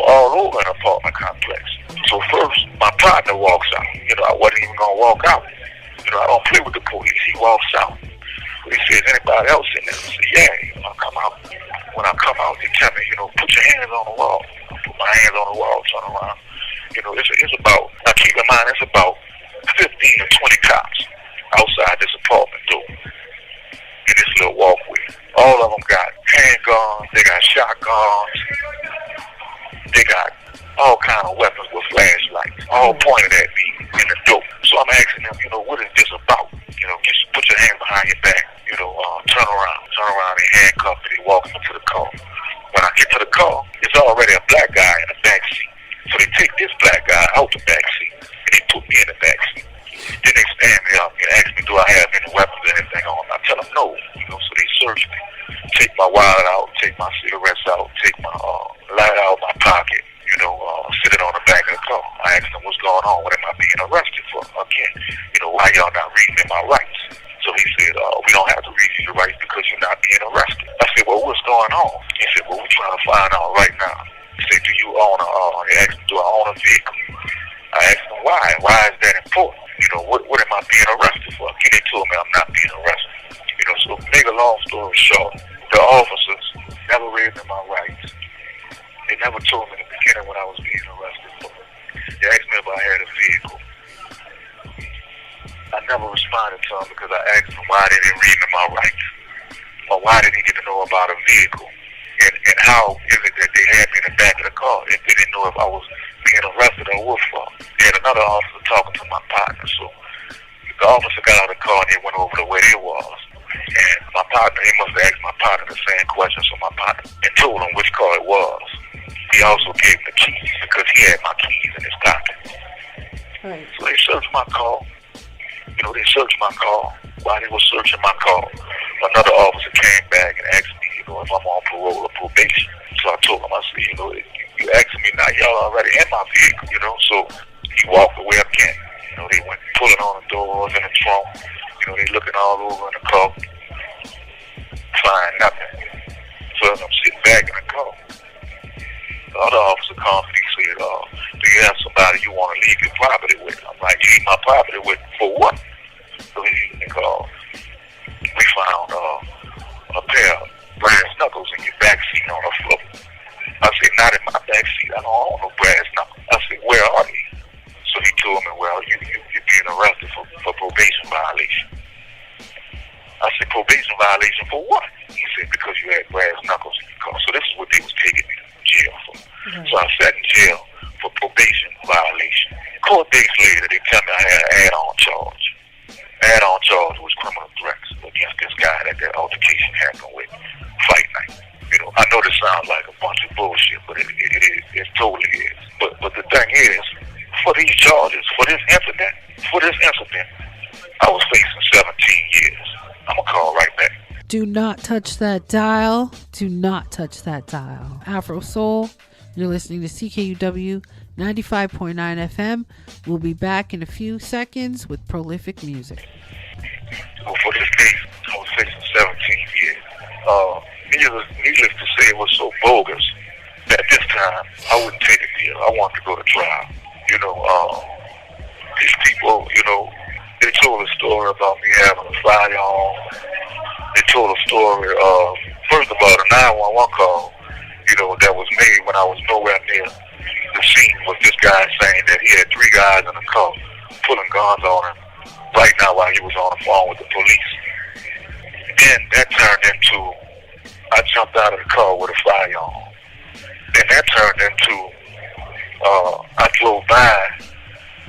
B: all over an apartment complex. So first, my partner walks out. I wasn't even going to walk out. I don't play with the police. He walks out. He says, anybody else in there? I say, yeah, I'll come out. When I come out, they tell me, put your hands on the wall. I put my hands on the wall, turn around. It's about, now keep in mind, it's about 15 to 20 cops outside this apartment door in this little walkway. All of them got handguns, they got shotguns, they got all kind of weapons with flashlights, all pointed at me in the door. So I'm asking them, what is this about? Just put your hands behind your back, turn around and handcuff me. They walk me to the car. When I get to the car, it's already a black guy in the back seat. So they take this black guy out the back seat and they put me in the back seat. Then they stand me up and ask me, do I have any weapons or anything on? I tell them no, so they search me. Take my wallet out, take my cigarettes out, take my light out of my pocket, sit it on the back of the car. I asked them what's going on, what am I being arrested for? Again, why y'all not reading me my rights? So he said, we don't have to read you your rights because you're not being arrested. I said, well, what's going on? He said, well, we're trying to find out right now. He said, do you own he asked me, do I own a vehicle? I asked him why. Why is that important? What am I being arrested for? Again, they told me I'm not being arrested. So make a long story short, the officers never read me my rights. They never told me in the beginning what I was being arrested for. They asked me if I had a vehicle. I never responded to them because I asked them why they didn't read me my rights. Or why they didn't get to know about a vehicle. And how is it that they had me in the back of the car if they didn't know if I was being arrested or what for? They had another officer talking to my partner. So the officer got out of the car and they went over to where they was. And my partner, he must have asked my partner the same question, so my partner and told him which car it was. He also gave him the keys because he had my keys in his pocket. Right. So they searched my car. They searched my car. While they were searching my car, another officer came back and asked me, if I'm on parole or probation. So I told him, I said, you asking me now, y'all already in my vehicle, So he walked away again. They went pulling on the doors and the trunk. They looking all over in the car, find nothing. So I'm sitting back in the car. The other officer comes and he said, do you have somebody you want to leave your property with? I'm like, leave my property with for what? So he's in the car. We found a pair of brass knuckles in your back seat on the floor. I said, not in my back seat. I don't own no brass knuckles. I said, where are they? So he told me, well, you're being arrested for probation violation. I said, probation violation for what? He said, because you had brass knuckles in your car. So this is what they was taking me to jail for. Mm-hmm. So I sat in jail for probation charges for this incident. I was facing 17 years. I'm going to call right back.
A: Do not touch that dial. Do not touch that dial. Afro Soul, you're listening to CKUW 95.9 FM. We'll be back in a few seconds with Prolyfic Muziq.
B: So for this case, I was facing 17 years. Needless to say, it was so bogus that this time I wouldn't take a deal. I wanted to go to trial. These people, they told a story about me having a firearm. They told a story of, first of all, the 911 call, that was made when I was nowhere near the scene, was this guy saying that he had 3 guys in a car pulling guns on him right now while he was on the phone with the police. Then that turned into, I jumped out of the car with a firearm. Then that turned into, I drove by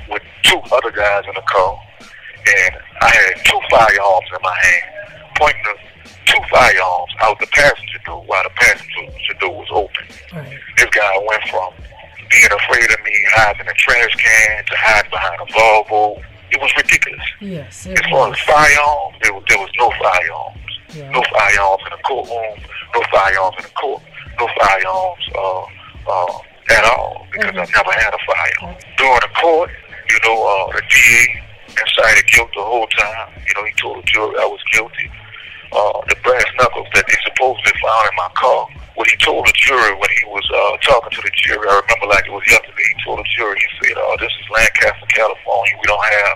B: with 2 other guys in the car, and I had 2 firearms in my hand, pointing the 2 firearms out the passenger door while the passenger door was open. Right. This guy went from being afraid of me hiding in a trash can to hiding behind a Volvo. It was ridiculous.
A: Yes,
B: as far as firearms, there was no firearms. Yeah. No firearms in the courtroom, no firearms in the court, no firearms at all, because I never had a firearm. During the court, the DA incited guilt the whole time. He told the jury I was guilty. The brass knuckles that they supposedly found in my car, what he told the jury when he was talking to the jury, I remember like it was yesterday, he told the jury, he said, this is Lancaster, California. We don't have,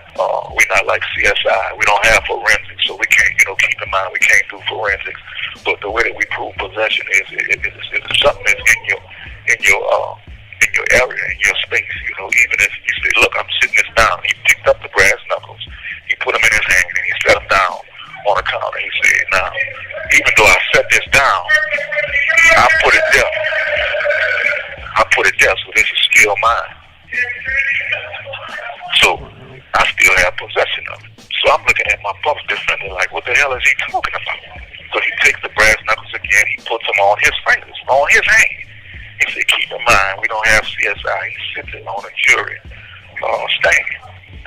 B: we're not like CSI. We don't have forensics, so we can't, keep in mind we can't do forensics. But the way that we prove possession is something that's in your area, in your space. Even if you say, look, I'm sitting this down. He picked up the brass knuckles, he put them in his hand, and he set them down on the counter. He said, now, even though I set this down, I put it there, so this is still mine. So I still have possession of it. So I'm looking at my public defender like, what the hell is he talking about? So he takes the brass knuckles again, he puts them on his fingers, on his hand. He said, keep in mind, we don't have CSI. He sits it on a jury stand.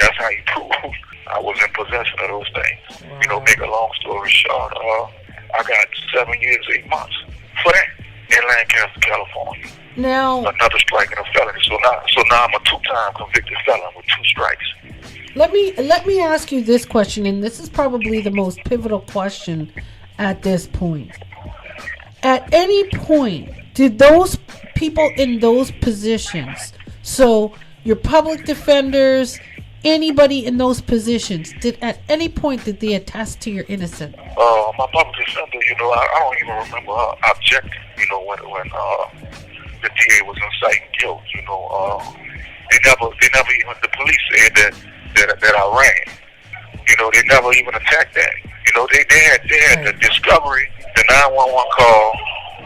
B: That's how he proved I was in possession of those things. Wow. Make a long story short, I got 7 years, 8 months for that in Lancaster, California.
A: Now,
B: another strike and a felony. So now I'm a 2-time convicted felon with 2 strikes.
A: Let me ask you this question, and this is probably the most pivotal question at this point. At any point, did those people in those positions, so your public defenders, anybody in those positions, at any point did they attest to your innocence?
B: My public defender, I don't even remember objecting, when the DA was inciting guilt, they never even, the police said that I ran. They never even attacked that. They had the discovery, the 911 call,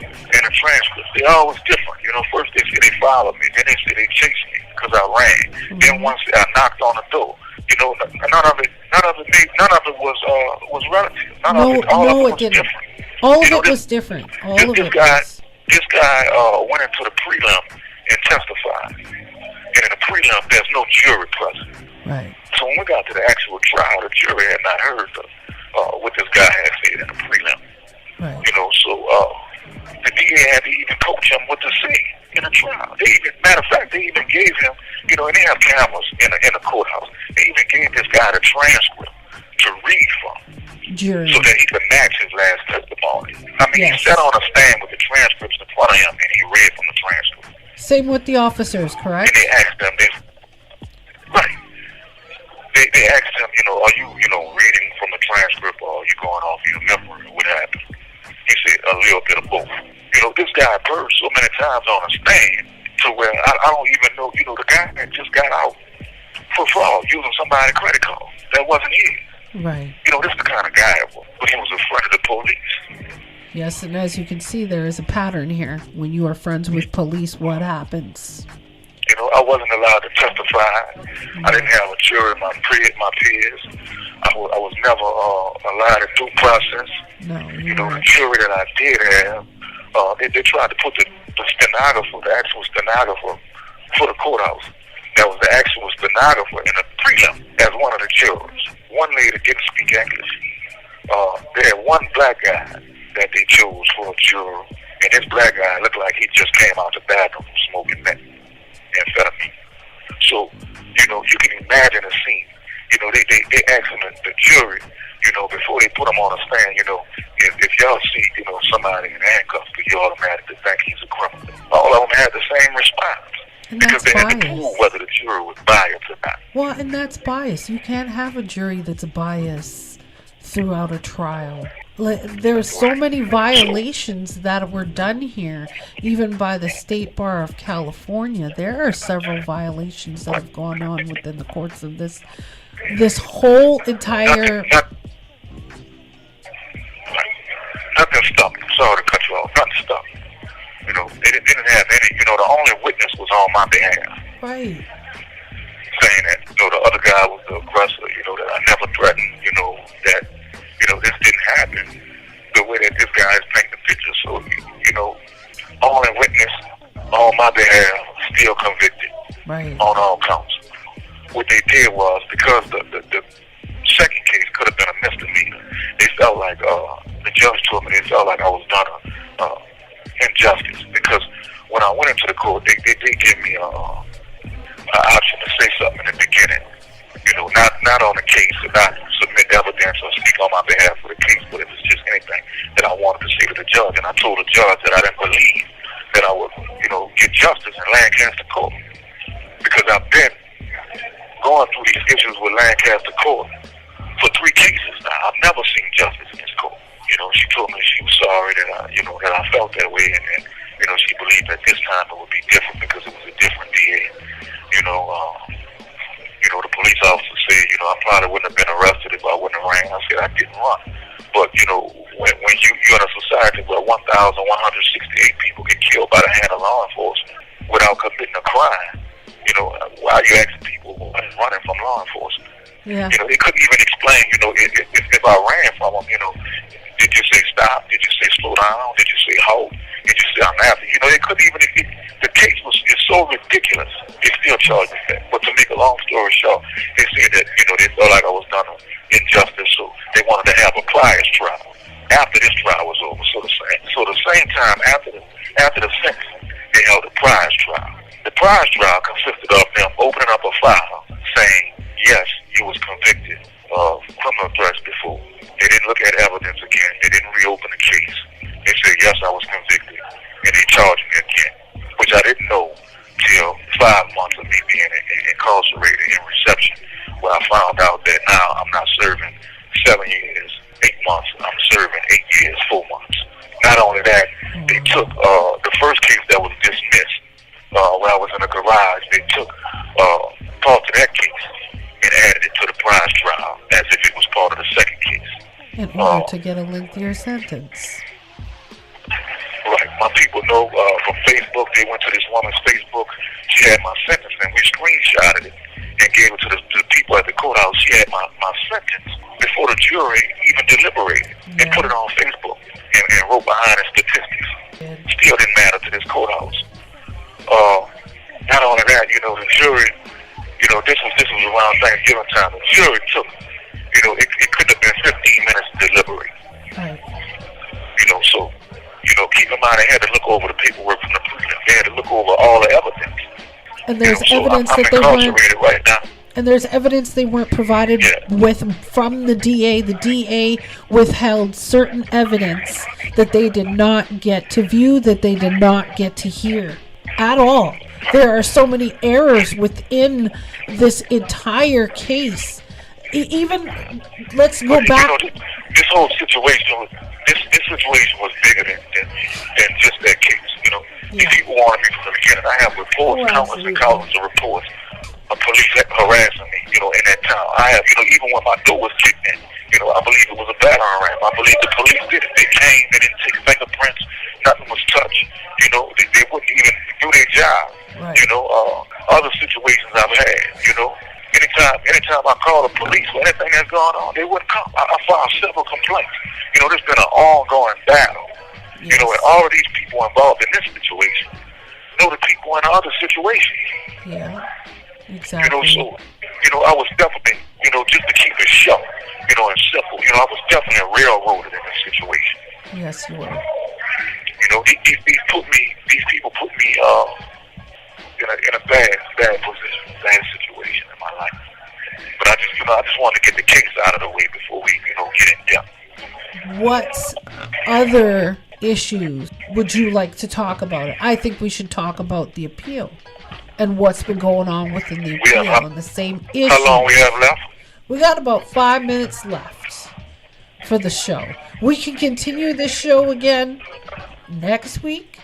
B: and the transcript. They always different. First they said they followed me, then they said they chased me because I ran. Mm-hmm. Then once I knocked on the door, none of it was relative. All of it was different.
A: All of it was different.
B: This guy went into the prelim and testified. And in the prelim, there's no jury present.
A: Right.
B: So when we got to the actual trial, the jury had not heard what this guy had said in the prelim.
A: Right.
B: The DA had to even coach him what to say in the trial. Matter of fact, they even gave him, and they have cameras in the courthouse. They even gave this guy the transcript to read from,
A: jury,
B: so that he could match his last testimony. Yes. He sat on a stand with the transcripts in front of him, and he read from the transcript.
A: Same with the officers, correct?
B: And they asked them, they asked him, are you, reading from the transcript, or are you going off your memory? What happened? He said, a little bit of both. This guy purged so many times on a stand to where I don't even know, the guy that just got out for fraud using somebody's credit card. That wasn't his.
A: Right.
B: This is the kind of guy, but he was a friend of the police.
A: Yes, and as you can see, there is a pattern here. When you are friends with police, what happens?
B: I wasn't allowed to testify. I didn't have a jury, my peers. I was never allowed a due process.
A: No,
B: the jury that I did have, they tried to put the stenographer, the actual stenographer, for the courthouse. that was the actual stenographer in a prelim as one of the jurors. One lady didn't speak English. They had one black guy that they chose for a juror, and this black guy looked like he just came out the bathroom smoking meth, amphetamine. So, you can imagine a scene. They asked him, the jury, before they put him on a stand, if y'all see, somebody in handcuffs, you automatically think he's a criminal. All of them had the same response.
A: And
B: because
A: that's
B: they had
A: bias.
B: to prove whether the jury was biased or not.
A: Well, and that's bias. You can't have a jury that's biased throughout a trial. There are so many violations that were done here, even by the State Bar of California. There are several violations that have gone on within the courts of this whole entire...
B: Nothing stuck. Sorry to cut you off. Nothing stuck. They didn't have any, the only witness was on my behalf.
A: Right.
B: Saying that, the other guy was the aggressor, that I never threatened, that, this didn't happen the way that this guy is painting the picture. So, only witness on my behalf, still convicted.
A: Right.
B: On all counts. What they did was, because the second case could have been a misdemeanor, they felt like, the judge told me they felt like I was done injustice, because when I went into the court, they gave me an option to say something in the beginning, not on the case, and not submit evidence or speak on my behalf for the case, but it was just anything that I wanted to say to the judge. And I told the judge that I didn't believe that I would, get justice in Lancaster court, because I've been going through these issues with Lancaster court for 3 cases now. I've never seen justice in this court. She told me she was sorry that I felt that way, and she believed that this time it would be different because it was a different DA. The police officer said, I probably wouldn't have been arrested if I wouldn't have ran. I said I didn't run, but when you're in a society where 1,168 people get killed by the hand of law enforcement without committing a crime, why are you asking people who are running from law enforcement?
A: Yeah.
B: They couldn't even explain, if I ran from them, did you say stop? Did you say slow down? Did you say hold? Did you say I'm after? They couldn't even, the case is so ridiculous, they still charged me that. But to make a long story short, they said that, they felt like I was done injustice, so they wanted to have a prior trial after this trial was over. So the same time after the sentence, they held a prior trial. The prior trial consisted of them opening up a file saying, yes, you was convicted of criminal threats before. They didn't look at evidence again. They didn't reopen the case. They said, yes, I was convicted. And they charged me again, which I didn't know till 5 months of me being incarcerated in reception, where I found out that now I'm not serving 7 years, 8 months. I'm serving 8 years, 4 months. Not only that, they took the first case that was dismissed when I was in a garage. They took part of that case and added it to the prior trial as if it was part of the second case.
A: In order to get a lengthier sentence.
B: Right. My people know from Facebook, they went to this woman's Facebook. She had my sentence, and we screenshotted it and gave it to the people at the courthouse. She had my sentence before the jury even deliberated, and put it on Facebook and wrote behind the statistics. Still didn't matter to this courthouse. Not only that, the jury, this was around Thanksgiving time. The jury took, it could have been 15 minutes to deliberate.
A: Right.
B: So, keep in mind, they had to look over the paperwork from the prelim. They had to look over all the evidence.
A: And there's evidence
B: I'm
A: that they weren't.
B: Right now.
A: And there's evidence they weren't provided with from the DA. The DA withheld certain evidence that they did not get to view, that they did not get to hear at all. There are so many errors within this entire case. Even, let's go back.
B: This whole situation was, this situation was bigger than just that case. These people wanted me from the beginning. I have reports, countless and countless of reports of police harassing me, in that town. I have, even when my door was kicked in, I believe it was a battering ram. I believe the police did it. They came, they didn't take fingerprints, nothing was touched. They wouldn't even do their job. Right. Other situations I've had, anytime I call the police for anything that's going on, they wouldn't come. I filed several complaints. There's been an ongoing battle. Yes. And all of these people involved in this situation know the people in other situations.
A: Yeah. Exactly.
B: So, I was definitely, just to keep it short, and simple, I was definitely railroaded in this situation.
A: Yes, you were.
B: These people put me in a bad position, bad situation in my life. But I just wanted to get the case out of the way before we, get in depth.
A: What other issues would you like to talk about? I think we should talk about the appeal and what's been going on within the appeal and the same issue.
B: How long we have left?
A: We got about 5 minutes left for the show. We can continue this show again next week.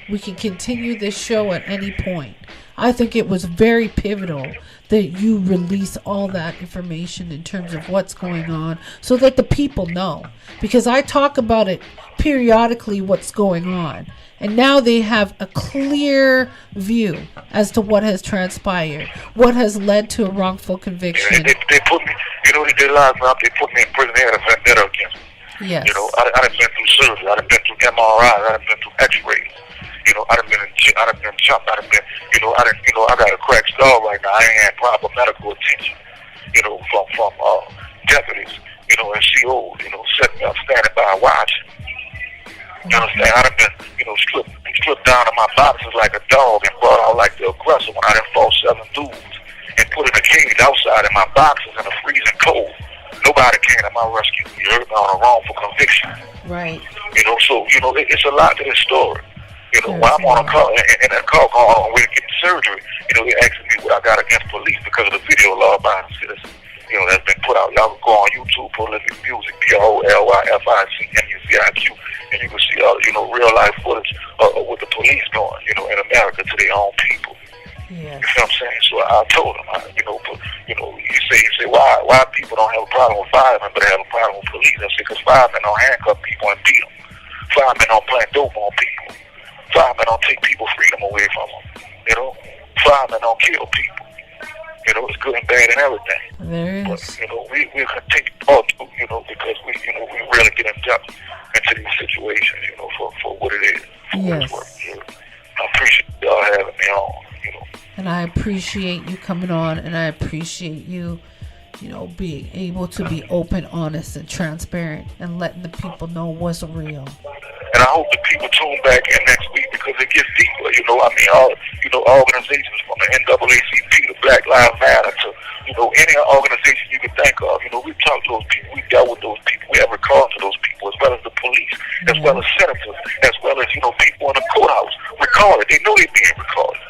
A: We can continue this show at any point. I think it was very pivotal that you release all that information in terms of what's going on so that the people know. Because I talk about it periodically, what's going on. And now they have a clear view as to what has transpired, what has led to a wrongful conviction.
B: Yeah, they put me, they did lock me up, they put me in prison, they had a vendetta against me.
A: Yes.
B: I done been through surgery, I done been through MRI, I done been through x-rays. I done been jumped, I done been, I got a cracked skull right now. I ain't had proper medical attention, from deputies, and COs, setting up, standing by, watching. You understand? I done been, stripped down to my boxes like a dog and brought out like the aggressor when I done fought 7 dudes and put in a cage outside in my boxes in the freezing cold. Nobody came to my rescue. You heard me on a wrongful conviction.
A: Right.
B: So, it's a lot to this story. When I'm on a call, and a call on way to get surgery, they're asking me what I got against police because of the video law abiding citizen, that's been put out. Y'all can go on YouTube, Prolyfic Muziq, PROLYFIC MUZIQ, and you can see all, real life footage of what the police doing, in America to their own people.
A: Yes.
B: You know what I'm saying? So I told him, you say why people don't have a problem with firemen, but they have a problem with police. I said, because firemen don't handcuff people and beat them. Firemen don't plant dope on people. Firemen don't take people's freedom away from them. Firemen don't kill people. It's good and bad and everything.
A: There is.
B: But, we'll continue because we really get in depth into these situations, for what it is.
A: Yes.
B: I appreciate y'all having me on,
A: And I appreciate you coming on, and I appreciate you, being able to be open, honest, and transparent, and letting the people know what's real.
B: And I hope the people tune back in next week because it gets deeper. All organizations from the NAACP to Black Lives Matter to, any organization you can think of. We've talked to those people, we've dealt with those people, we have recalled to those people, as well as the police, as well as senators, as well as, people in the courthouse recorded. They know they're being recorded.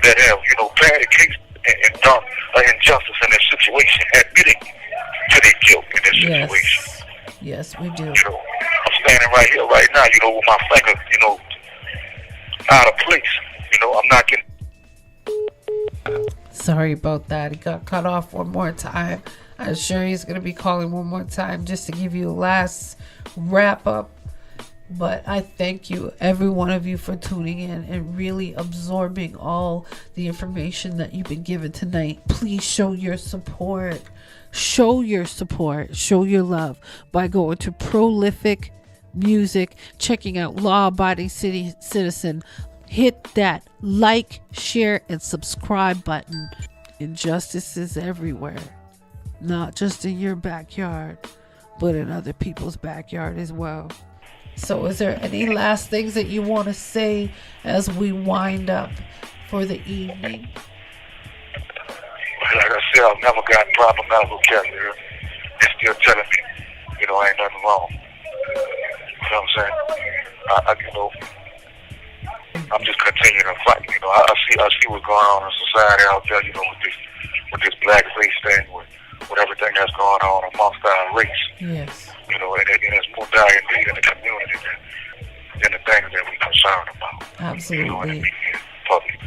B: That have, bad cases and done injustice in this situation, admitting to their guilt in this situation.
A: Yes, we do.
B: I'm standing right here, right now, with my finger, out of place. I'm not getting...
A: Sorry about that. He got cut off one more time. I'm sure he's going to be calling one more time just to give you a last wrap up. But I thank you, every one of you, for tuning in and really absorbing all the information that you've been given tonight. Please show your support. Show your support. Show your love by going to Prolyfic Muziq, checking out Law Abiding Citizen. Hit that like, share, and subscribe button. Injustice is everywhere. Not just in your backyard, but in other people's backyard as well. So is there any last things that you want to say as we wind up for the evening?
B: Like I said, I've never gotten proper medical care here. They're still telling me, ain't nothing wrong. You know what I'm saying? I'm just continuing to fight. I see what's going on in society out there, with this black race thing, with everything that's going on amongst our race.
A: Yes.
B: And it's more dire need in the community than the things that we're concerned about.
A: Absolutely.
B: Public.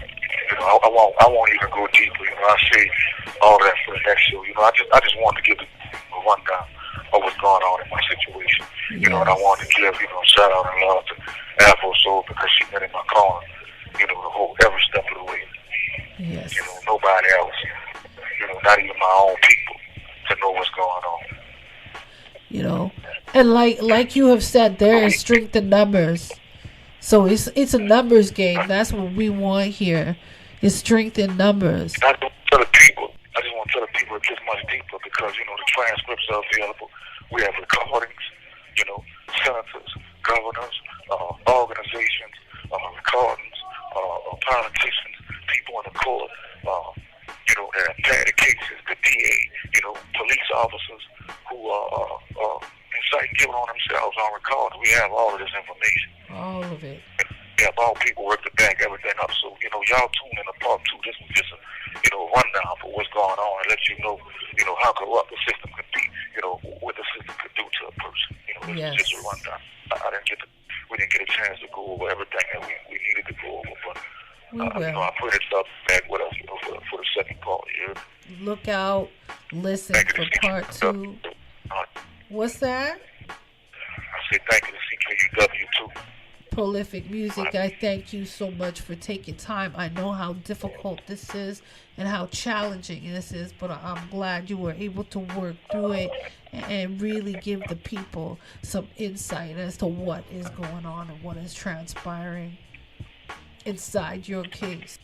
B: I won't even go deeper. I say all that for the next show. I just wanted to give a rundown of what's going on in my situation.
A: Yes.
B: And I wanted to give, shout out and love to Afro Soul because she been in my corner, the whole every step of the way.
A: Yes.
B: Nobody else, not even my own people to know what's going on.
A: And like you have said, there is strength in numbers. So it's a numbers game. That's what we want here. It's strength in numbers.
B: I just want to tell the people it gets much deeper because, you know, the transcripts are available. We have recordings, you know, senators, governors, organizations, recordings, politicians, people in the court, you know, that have had cases, the DA, you know, police officers who are inciting guilt on themselves on record. We have all of this information.
A: All of it.
B: We have all people work to back everything up. So, you know, y'all tune in to part 2. This was just a, you know, rundown for what's going on and let you know, how corrupt the system could be, you know, what the system could do to a person. You know, this is just a rundown. We didn't get a chance to go over everything that we needed to go over, but you know, I put it up back with us, you know, for the second part here.
A: Look out, listen for part 2. What's that?
B: I said thank you to CKUW too.
A: Prolyfic Muziq, I thank you so much for taking time. I know how difficult this is and how challenging this is, but I'm glad you were able to work through it and really give the people some insight as to what is going on and what is transpiring inside your case.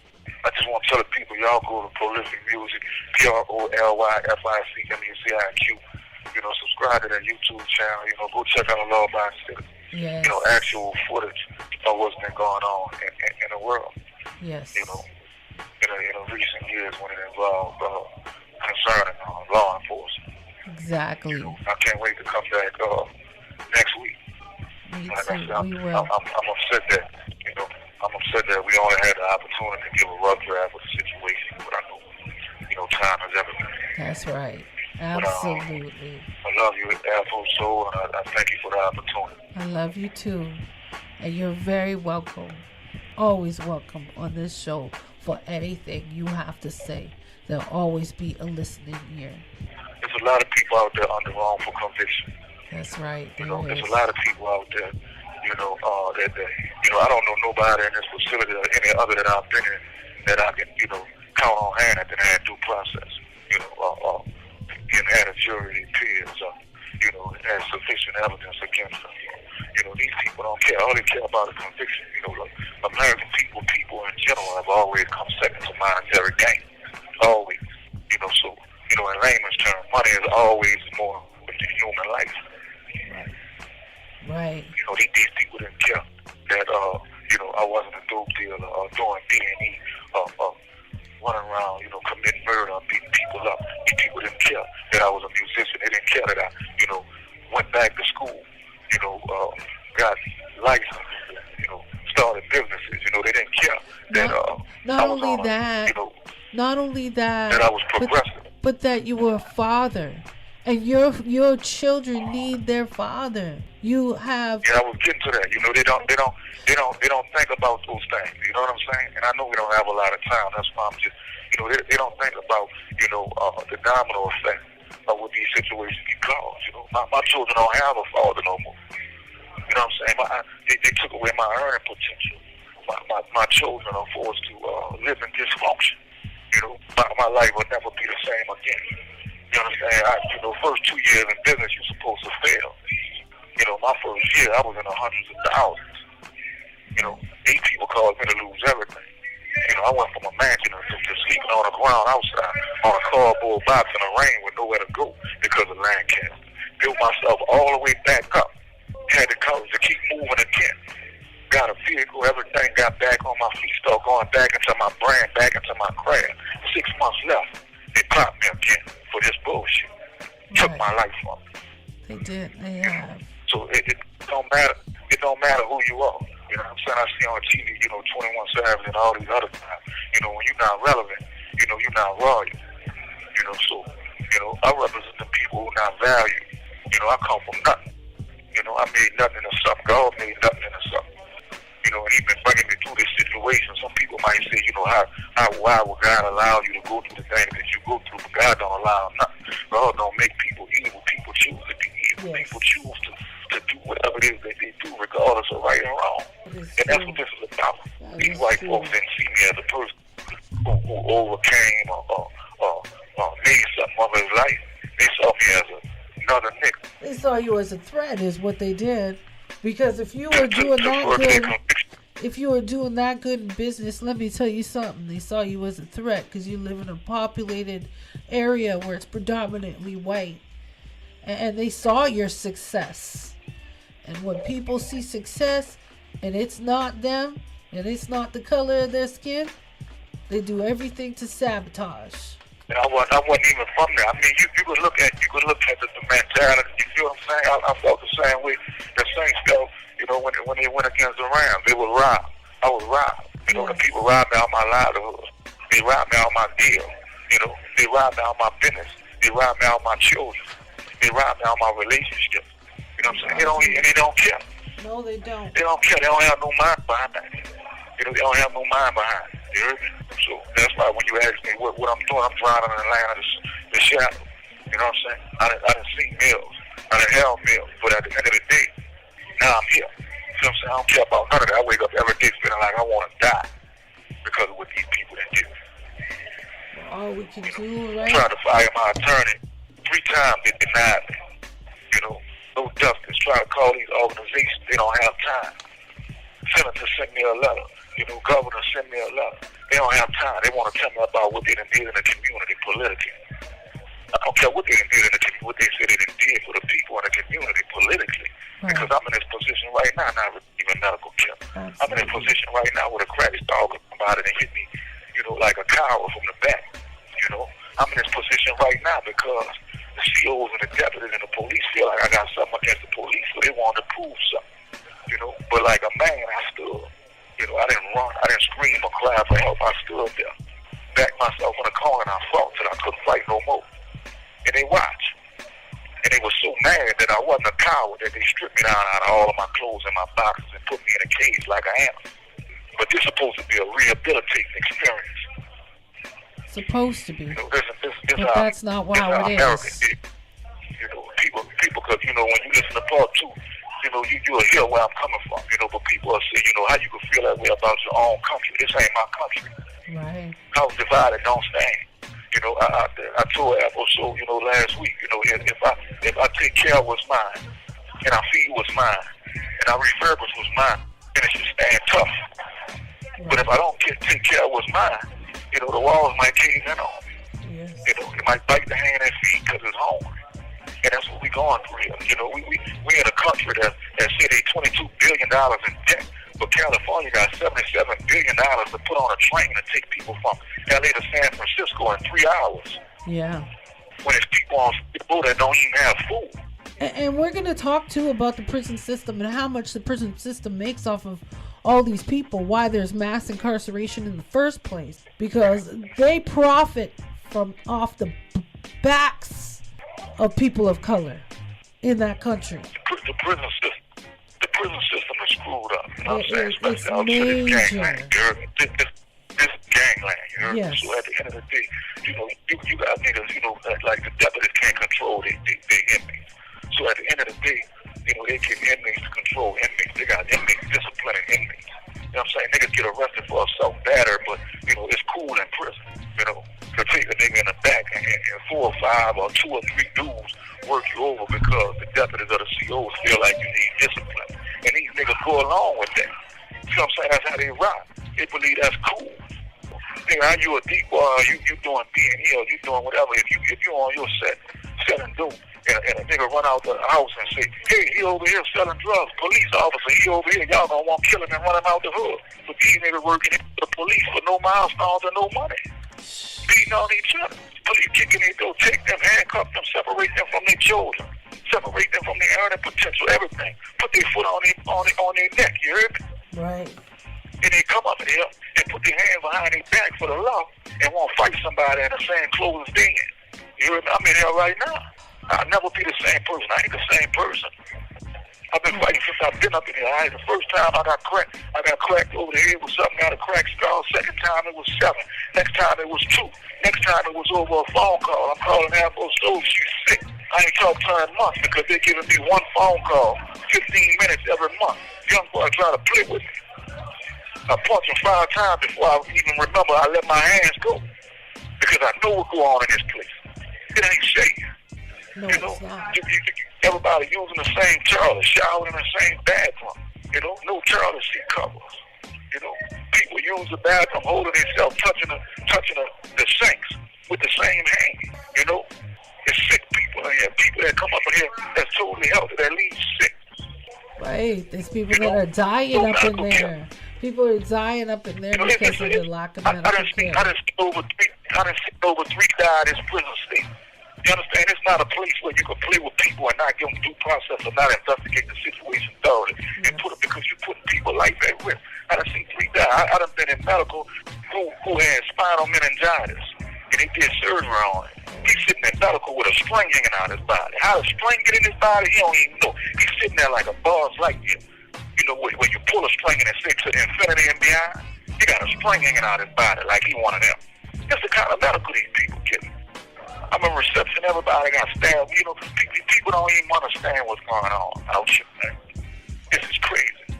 B: I just want to tell the people, y'all go to Prolyfic Muziq, Prolyfic Muziq. You know, subscribe to that YouTube channel. You know, go check out a law abiding,
A: yes,
B: you know, actual footage of what's been going on in the world.
A: Yes.
B: You know, in recent years when it involved concerning law enforcement.
A: Exactly.
B: You know, I can't wait to come back next week.
A: Me
B: like
A: too.
B: I said,
A: We will.
B: I'm upset that, you know, we only had the opportunity to give a rough draft of the situation, but I know, you know, time is everything.
A: That's right. Absolutely.
B: I love you, Afro Soul, and I thank you for the opportunity.
A: I love you too. And you're very welcome. Always welcome on this show for anything you have to say. There'll always be a listening ear.
B: There's a lot of people out there under wrongful conviction.
A: That's right.
B: There's a lot of people out there, you know, that you know, I don't know nobody in this facility or any other that I've been in that I can, you know, count on hand that had due process. You know, and had a jury that appears, you know, and has sufficient evidence against them. You know, these people don't care. All they care about is conviction. You know, like American people in general have always come second to monetary gain. Always. You know, so, you know, in layman's terms, money is always more than human life.
A: Right.
B: You know, these people didn't care that, you know, I wasn't a dope dealer or doing D&E running around, you know, committing murder or beating people up. These people didn't care that I was a musician. They didn't care that I, you know, went back to school, you know, got licensed, you know, started businesses. You know, they didn't care that
A: not only that,
B: you know,
A: not only that,
B: that I was progressive,
A: but that you were a father, and your children need their father. You have.
B: Yeah, I was getting to that. You know, they don't think about those things. You know what I'm saying? And I know we don't have a lot of time. That's why I'm just, you know, they don't think about, you know, the domino effect of what these situations can cause. You know, my children don't have a father no more. You know what I'm saying? They took away my earning potential. My children are forced to live in dysfunction. You know, my life will never be the same again. You understand? You know, first 2 years in business, you're supposed to fail. You know, my first year, I was in the hundreds of thousands. You know, 8 people called me to lose everything. You know, I went from a mansion to sleeping on the ground outside on a cardboard box in the rain with nowhere to go because of Lancaster. Built myself all the way back up. Had the courage to keep moving again. Got a vehicle, everything got back on my feet, started going back into my brand, back into my craft. 6 months left, they popped me again for this bullshit. Took my life from me.
A: They did. They have.
B: So it don't matter. It don't matter who you are. You know what I'm saying? I see on TV, you know, 21 Savage and all these other guys. You know, when you're not relevant, you know, you're not royal. You know, so, you know, I represent the people who are not valued. You know, I come from nothing. You know, I made nothing into something. God made nothing into something. You know, and he's been bringing me through this situation. Some people might say, you know, why would God allow you to go through the things that you go through? But God don't allow nothing. God don't make people evil. People choose to be evil. Yes. People choose to do whatever it is that they do, regardless of right and wrong. And that's what this is about. These white folks didn't see me as a person who overcame or made something of his life. They saw me as another nigga.
A: They saw you as a threat, is what they did. Because if you were doing that good, if you were doing that good in business, let me tell you something. They saw you as a threat because you live in a populated area where it's predominantly white. And they saw your success. And when people see success and it's not them and it's not the color of their skin, they do everything to sabotage.
B: I wasn't even from there. I mean, you could look at the mentality. You feel what I'm saying? I felt the same way. The same stuff. You know, when they went against the Rams, they would rob. I was robbed. You know, the people robbed me out my livelihood. They robbed me out my deal. You know, they robbed me out my business. They robbed me out my children. They robbed me out my relationship. You know what I'm saying? They don't care.
A: No, they don't.
B: They don't care. They don't have no mind behind that. You know, they don't have no mind behind it. You heard me? So that's why when you ask me what I'm doing, I'm driving in the land of the shadow. You know what I'm saying? I done seen meals. I done held meals. But at the end of the day, now I'm here. You know what I'm saying? I don't care about none of that. I wake up every day feeling like I want to die because of what these people done did.
A: All we can do, right?
B: Tried to fire my attorney 3 times. They denied me. You know, no justice. Try to call these organizations. They don't have time. Senator sent me a letter. You know, governor sent me a letter. They don't have time. They want to tell me about what they done did in the community politically. I don't care what they done did in the community, what they said they done did for the people in the community politically. Right. Because I'm in this position right now, not receiving medical care. Absolutely. I'm in a position right now where the crack dog could come out and hit me, you know, like a coward from the back. You know, I'm in this position right now because the COs and the deputies and the police feel like I got something against the police, so they want to prove something. You know, but like a man, I stood. You know, I didn't run, I didn't scream or cry for help. I stood there, backed myself in the corner, and I fought till I couldn't fight no more. And they watched. And they were so mad that I wasn't a coward that they stripped me down out of all of my clothes and my boxes and put me in a cage like I am. But this is supposed to be a rehabilitating experience.
A: Supposed to be.
B: You know,
A: but that's not how it is.
B: You know, people, because, you know, when you listen to part 2, you know, you'll hear where I'm coming from, you know, but people will say, you know, how you can feel that way about your own country. This ain't my country.
A: Right.
B: House divided don't stand. You know, I told Apple so, you know, last week, you know, if I take care of what's mine, and I feed what's mine, and I refurbish what's mine, then it should stand tough. Right. But if I don't take care of what's mine, you know, the walls might cave in on me. Yes. You know, it might bite the hand and feet because it's home. And that's what we're going through here. You know, we in a country that said they $22 billion in debt, but California got $77 billion to put on a train to take people from LA to San Francisco in 3 hours.
A: Yeah.
B: When it's people on people that don't even have food.
A: And we're going to talk, too, about the prison system and how much the prison system makes off of all these people, why there's mass incarceration in the first place. Because they profit off the backs of people of color in that country.
B: The prison system is screwed up. You know what I'm saying?
A: It's major.
B: This gangland, you know?
A: Yes.
B: So at the end of the day, you know, you got niggas, you know, like the deputies can't control their inmates. So at the end of the day, you know, they get inmates to control inmates. They got inmates disciplining inmates. You know what I'm saying? Niggas get arrested for assault battery, but, you know, it's cool in prison, you know. To take a nigga in the back and 4 or 5 or 2 or 3 dudes work you over because the deputies or the COs feel like you need discipline. And these niggas go along with that. You know what I'm saying? That's how they rock. They believe that's cool. Nigga, how you a deep boy, you doing B&E or you doing whatever. If you on your set selling dope and a nigga run out the house and say, hey, he over here selling drugs, police officer, he over here, y'all gonna want to kill him and run him out the hood. But these niggas working for the police for no milestones and no money. Beating on each other. Police kicking their door, take them, handcuff them, separate them from their children, separate them from their earning potential, everything. Put their foot on their neck, you heard me?
A: Right.
B: And they come up in here and put their hands behind their back for the law and want to fight somebody in the same clothes as they in. You heard me? I'm in here right now. I'll never be the same person. I ain't the same person. I've been fighting since I've been up in here. The first time I got cracked over the head with something, got a cracked skull. Second time it was 7. Next time it was 2. Next time it was over a phone call. I'm calling Apple so she's sick. I ain't talked to her in months because they're giving me 1 phone call, 15 minutes every month. Young boy trying to play with me. I punched him 5 times before I even remember I let my hands go because I know what go on in this place. It ain't safe.
A: No,
B: you know,
A: it's not.
B: Everybody using the same toilet, showering in the same bathroom. You know, no toilet seat covers. You know, people use the bathroom holding themselves, touching the sinks with the same hand. You know, it's sick people in here. People that come up in here that's totally healthy that leave sick.
A: Right, there's people that are dying up in there. People are dying up in there because of the lack of medical care.
B: I done seen over 3 die in this prison state. You understand? It's not a place where you can play with people and not give them due process or not investigate the situation thoroughly and put it because you're putting people's life at risk. I done seen 3 die. I done been in medical who had spinal meningitis and they did surgery on it. He's sitting in medical with a string hanging out his body. How the string get in his body, he don't even know. He's sitting there like a boss like you. You know, where you pull a string and it sits to the infinity and beyond. He got a string hanging out his body like he one of them. That's the kind of medical these people get. I'm in reception, everybody got stabbed. You know, people don't even understand what's going on out here, man. This is crazy.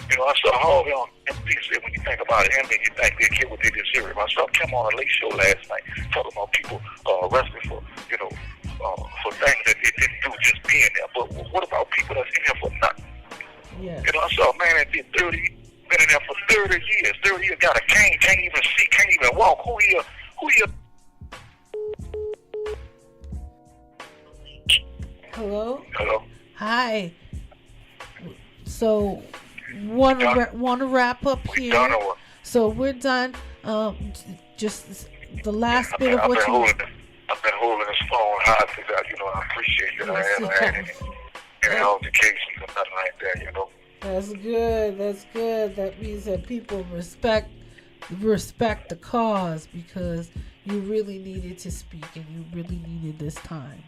B: You know, I saw Harvey on NBC. When you think about it, and you think they get what they deserve. I saw Kim on a late show last night talking about people arrested for, you know, for things that they didn't do just being there. But what about people that's in here for nothing?
A: Yeah.
B: You know, I saw a man that did been in there for 30 years. 30 years, got a cane, can't even see, can't even walk. Who here?
A: Hello?
B: Hello?
A: Hi. So, want to wrap up here?
B: Done or what?
A: So we're done. Just the last bit of what you...
B: I've been holding this phone high because, you know, I appreciate that. I haven't had any altercations or nothing like that, you know.
A: That's good. That's good. That means that people respect the cause because you really needed to speak and you really needed this time.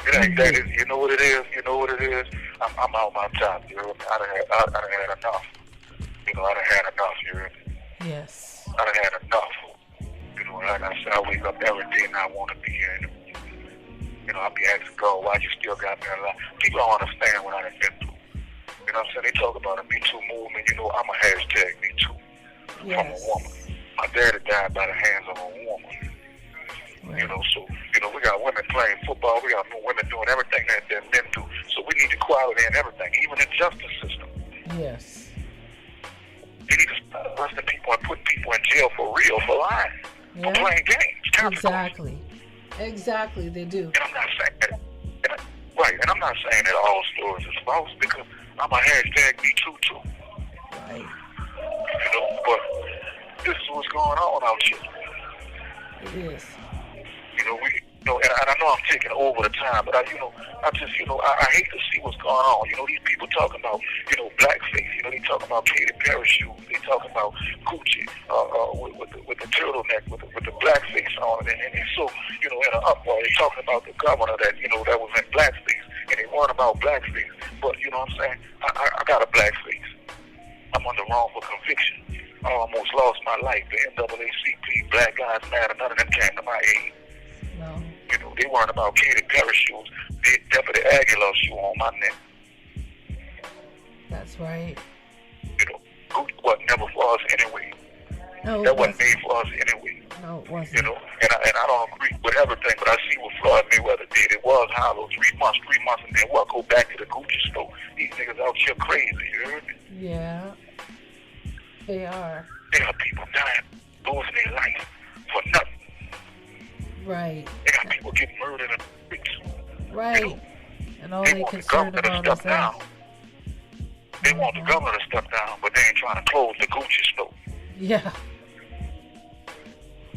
B: It ain't that. You know what it is? I'm out my top. You know, I done had enough. You know, I done had enough. You heard me?
A: Yes.
B: I done had enough. You know, like I said, I wake up every day and I want to be here. You know, I be asking God, why you still got me alive? People don't understand what I done been through. You know what I'm saying? They talk about a Me Too movement. You know, I'm a hashtag Me Too from a woman. My daddy died by the hands of a woman. Right. You know, so, you know, we got women playing football. We got women doing everything that men do. So we need equality in everything, even in the justice system.
A: Yes.
B: You need to stop arresting people and putting people in jail for real, for lying, for playing games. Exactly, they do. And I'm not saying that. And I'm not saying that all stories are false because I'm a hashtag Me Too.
A: Right.
B: You know, but this is what's going on out here.
A: It is.
B: You know, and I know I'm taking over the time, but I hate to see what's going on. You know, these people talking about, you know, blackface. You know, they talking about Katy Perry shoes. They talking about Gucci with the turtleneck with the blackface on it, and it's so, you know, in an uproar. They talking about the governor that, you know, that was in blackface, and they weren't about blackface. But you know what I'm saying? I got a blackface. I'm under wrongful conviction. I almost lost my life. The NAACP, Black Lives Matter, none of them came to my aid.
A: No.
B: You know, they weren't about Katy Perry shoes. They Deputy Aguilar shoe on my neck.
A: That's right.
B: You know, Gucci wasn't never for us anyway.
A: No,
B: that wasn't made for us anyway.
A: No, it wasn't.
B: You know, and I don't agree with everything, but I see what Floyd Mayweather did. It was hollow, 3 months, and then what? Go back to the Gucci store. These niggas out here crazy, you heard me?
A: Yeah, they are.
B: They got people dying, losing their life for nothing.
A: Right.
B: They got people getting murdered in the streets.
A: Right.
B: You know?
A: And all they concerned about is that.
B: They want the governor to step down, but they ain't trying to close the Gucci store.
A: Yeah.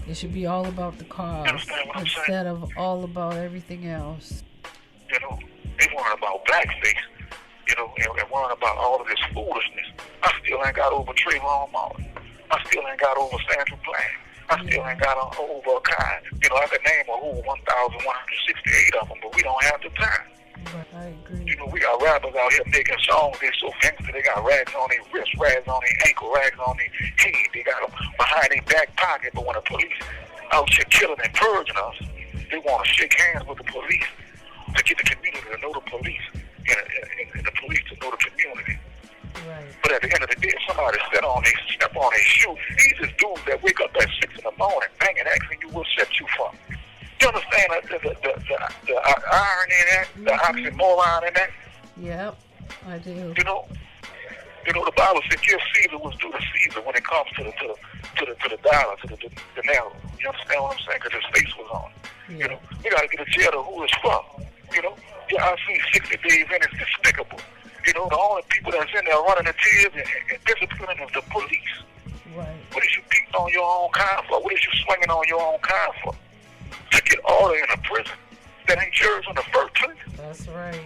A: It should be all about the cause instead of all about everything else.
B: You know, they weren't about blackface, you know, and weren't about all of this foolishness. I still ain't got over Trayvon Martin. I still ain't got over Sandra Bland. I still ain't got over a kind. You know, I could name over 1,168 of them, but we don't have the time.
A: I agree.
B: You know, we got rappers out here making songs. They're so gangster. They got rags on their wrist, rags on their ankle, rags on their head. They got them behind their back pocket. But when the police out here killing and purging us, they want to shake hands with the police to get the community to know the police and the police to know the community.
A: Right.
B: But at the end of the day, if somebody step on their shoe, these is dudes that wake up at 6 in the morning, banging, asking you what set you from. You understand the irony in that, the oxymoron in that?
A: Yep, I do.
B: You know, You know, the Bible said, give Caesar what's due to Caesar when it comes to the dollar, to the denaro. You understand what I'm saying? Because his face was on. You know, we got to get a jail to who it's from. You know, yeah, I've seen 60 days in, it's despicable. You know, the only people that's in there running the tears and disciplining is the police.
A: Right.
B: What is you beating on your own kind for? What is you swinging on your own kind for? To get order in a prison that ain't yours in the first place?
A: That's right.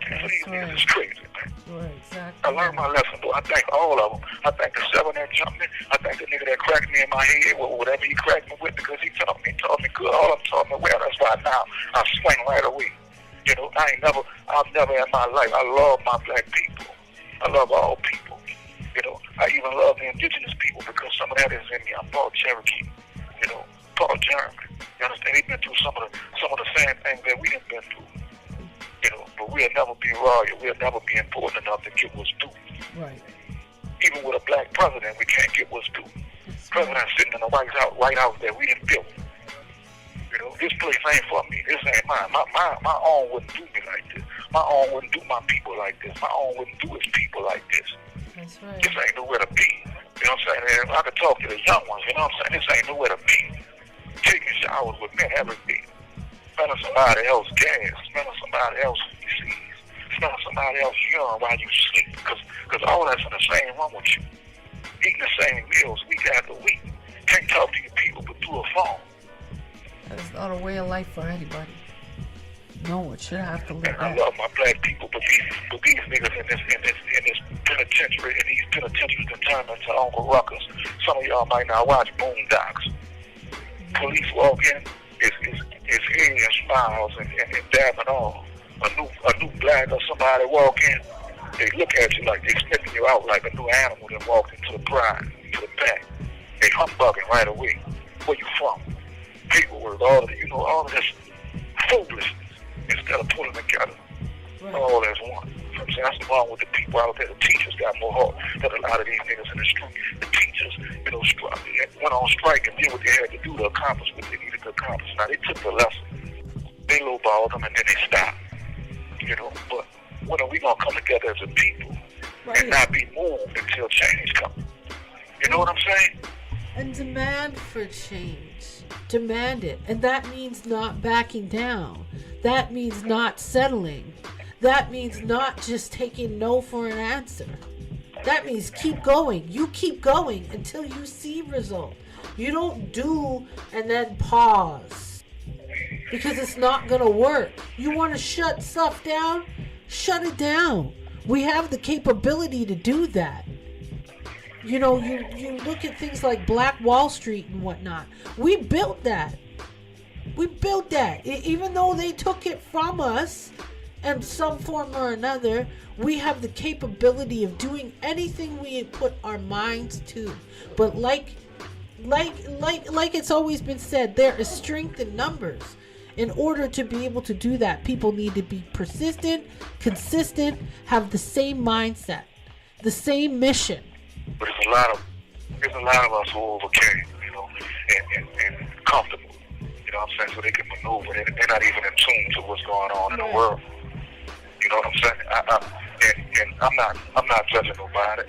B: These niggas is crazy, man.
A: Right, exactly.
B: I learned my lesson, though. I thank all of them. I thank the 7 that jumped me. I thank the nigga that cracked me in my head, whatever he cracked me with, because he taught me good. All of them taught me well. That's why now I swing right away. You know, I've never in my life, I love my black people. I love all people. You know, I even love the indigenous people because some of that is in me. I'm part Cherokee, you know, part German. You understand? They've been through some of the same things that we have been through. You know, but we'll never be royal. We'll never be important enough to get what's due.
A: Right.
B: Even with a black president, we can't get what's due. President sitting in the White House that we didn't build. You know, this place ain't for me. This ain't mine. My own wouldn't do me like this. My own wouldn't do my people like this. My own wouldn't do his people like this.
A: That's right.
B: This ain't nowhere to be. You know what I'm saying? I could talk to the young ones. You know what I'm saying? This ain't nowhere to be. Taking showers with men every day. Smelling somebody else gas. Smelling somebody else feces. Smelling somebody else urine while you sleep. Because all that's in the same room with you. Eating the same meals week after week. Can't talk to your people but through a phone.
A: That's not a way of life for anybody. No one should have to live
B: And
A: that.
B: I love my black people, but these niggas in this penitentiary, and these penitentiaries can turn into Uncle Ruckus. Some of y'all might not watch Boondocks. Police walk in, it's head and smiles and dabbing on. A new black or somebody walk in, they look at you like they sniffing you out like a new animal that walked into the pride, to the back. They humbugging right away. Where you from? Paperwork, all of this foolishness instead of pulling together.
A: Right.
B: All as one. You know what I'm saying? That's the wrong with the people out there. The teachers got more heart than a lot of these niggas in the street. The teachers, you know, went on strike and did what they had to do to accomplish what they needed to accomplish. Now, they took the lesson. They lowballed them and then they stopped. You know, but when are we going to come together as a people and not be moved until change comes? You know what I'm saying?
A: And demand for change. Demand it. And that means not backing down. That means not settling. That means not just taking no for an answer. That means keep going. You keep going until you see result. You don't do and then pause. Because it's not going to work. You want to shut stuff down? Shut it down. We have the capability to do that. You know, you look at things like Black Wall Street and whatnot. We built that. We built that. Even though they took it from us in some form or another, we have the capability of doing anything we put our minds to. But like it's always been said, there is strength in numbers. In order to be able to do that, people need to be persistent, consistent, have the same mindset, the same mission.
B: But there's a lot of us who overcame, you know, and comfortable. You know what I'm saying? So they can maneuver. They're not even in tune to what's going on in the world. You know what I'm saying? And I'm not judging nobody.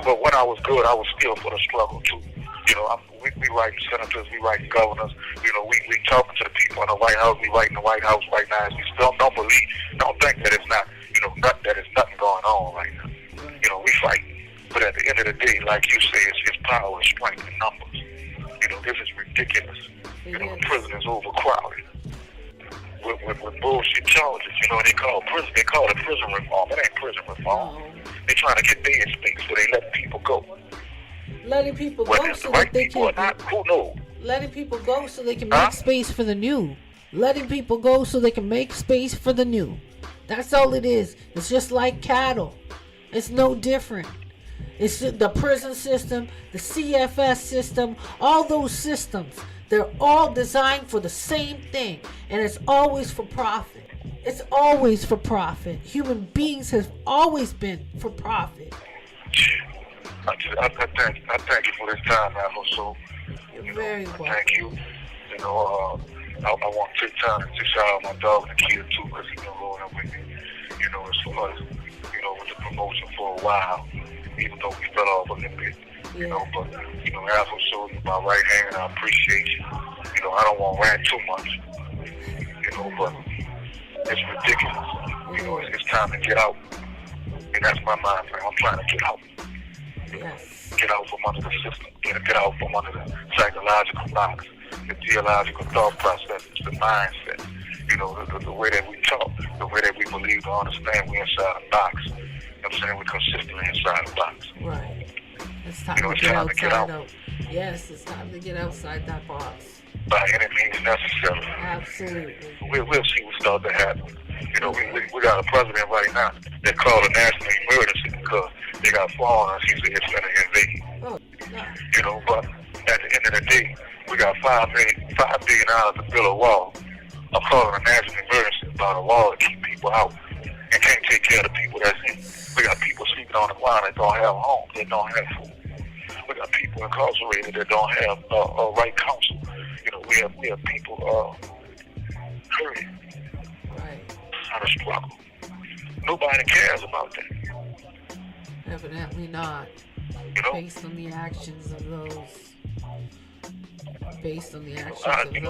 B: But when I was good, I was still for the struggle too. You know, we writing senators, we writing governors. You know, we talking to the people in the White House. We writing the White House right now. We still don't think that it's not, you know, that there's nothing going on right now. You know, we fighting. But at the end of the day, like you say, it's power and strength in numbers. You know, this is ridiculous. You know, the prison is overcrowded with bullshit charges. You know, they call it prison reform. It ain't prison reform. They trying to get their space, so they let people go.
A: Letting people go so that they can.
B: Who knows?
A: Letting people go so they can make space for the new. Letting people go so they can make space for the new. That's all it is. It's just like cattle. It's no different. It's the prison system, the CFS system, all those systems. They're all designed for the same thing, and it's always for profit. It's always for profit. Human beings have always been for profit.
B: I thank you for this time, Apple. So,
A: You're very welcome.
B: Thank you. You know, I want to take time to shout out my dog and the kid too, because he's been rolling with me. You know, as far as, you know, with the promotion for a while, even though we fell off a little bit. You know, but, you know, Afro Soul, you're my right hand, I appreciate you. You know, I don't want to rant too much. You know, but it's ridiculous. You know, it's time to get out. And that's my mind frame. I'm trying to get out.
A: Yes.
B: Get out from under the system. Get out from under the psychological box, the theological thought processes, the mindset. You know, the way that we talk, the way that we believe to understand we're inside a box. You know what I'm saying? We're consistently inside a box.
A: Right. It's time,
B: to get out.
A: Yes, it's time to get outside that box.
B: By any means necessary.
A: Absolutely.
B: We'll see what starts to happen. You know, we got a president right now that called a national emergency because they got foreigners. He said it's going to invade.
A: Oh, no.
B: You know, but at the end of the day, we got $5 billion to build a wall. I'm calling a national emergency about a wall to keep people out and can't take care of the people that's in. We got people sleeping on the ground that don't have homes, that don't have food. We got people incarcerated that don't have a right counsel. You know, we have people hurting.
A: Right.
B: Out of struggle. Nobody cares about that.
A: Evidently not.
B: You know?
A: Based on the actions of those. Based on the actions
B: I
A: of those.
B: You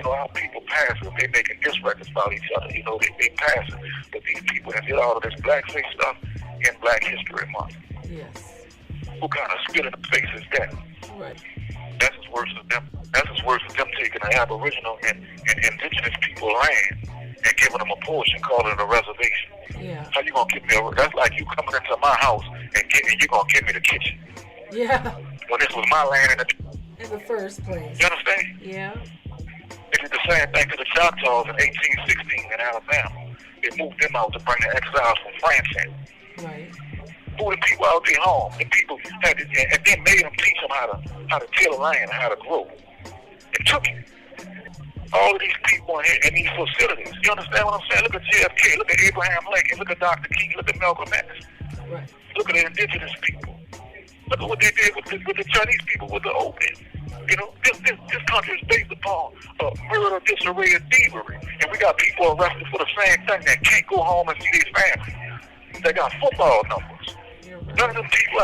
B: know, how people pass it. They making disrecords about each other. You know, they pass it. But these people that did all of this blackface stuff in Black History Month.
A: Yes.
B: What kind of spit in the face is that?
A: Right.
B: That's as worse as them. That's as worse as them taking an Aboriginal and indigenous people land and giving them a portion, calling it a reservation.
A: Yeah.
B: How you gonna give me that's like you coming into my house and you gonna give me the kitchen.
A: Yeah.
B: When this was my land
A: in the first place.
B: You understand?
A: Yeah.
B: They did the same thing to the Choctaws in 1816 in Alabama. They moved them out to bring the exiles from France in.
A: Right.
B: Moved the people out their home. The people had to, and then made them teach them how to till land and how to grow. It took it. All of these people in these facilities. You understand what I'm saying? Look at JFK. Look at Abraham Lincoln. Look at Dr. King. Look at Malcolm X.
A: Right.
B: Look at the indigenous people. Look at what they did with the Chinese people with the opium. You know, this country is based upon murder, disarray, and thievery. And we got people arrested for the same thing that can't go home and see their family. They got football numbers. Right. None of them people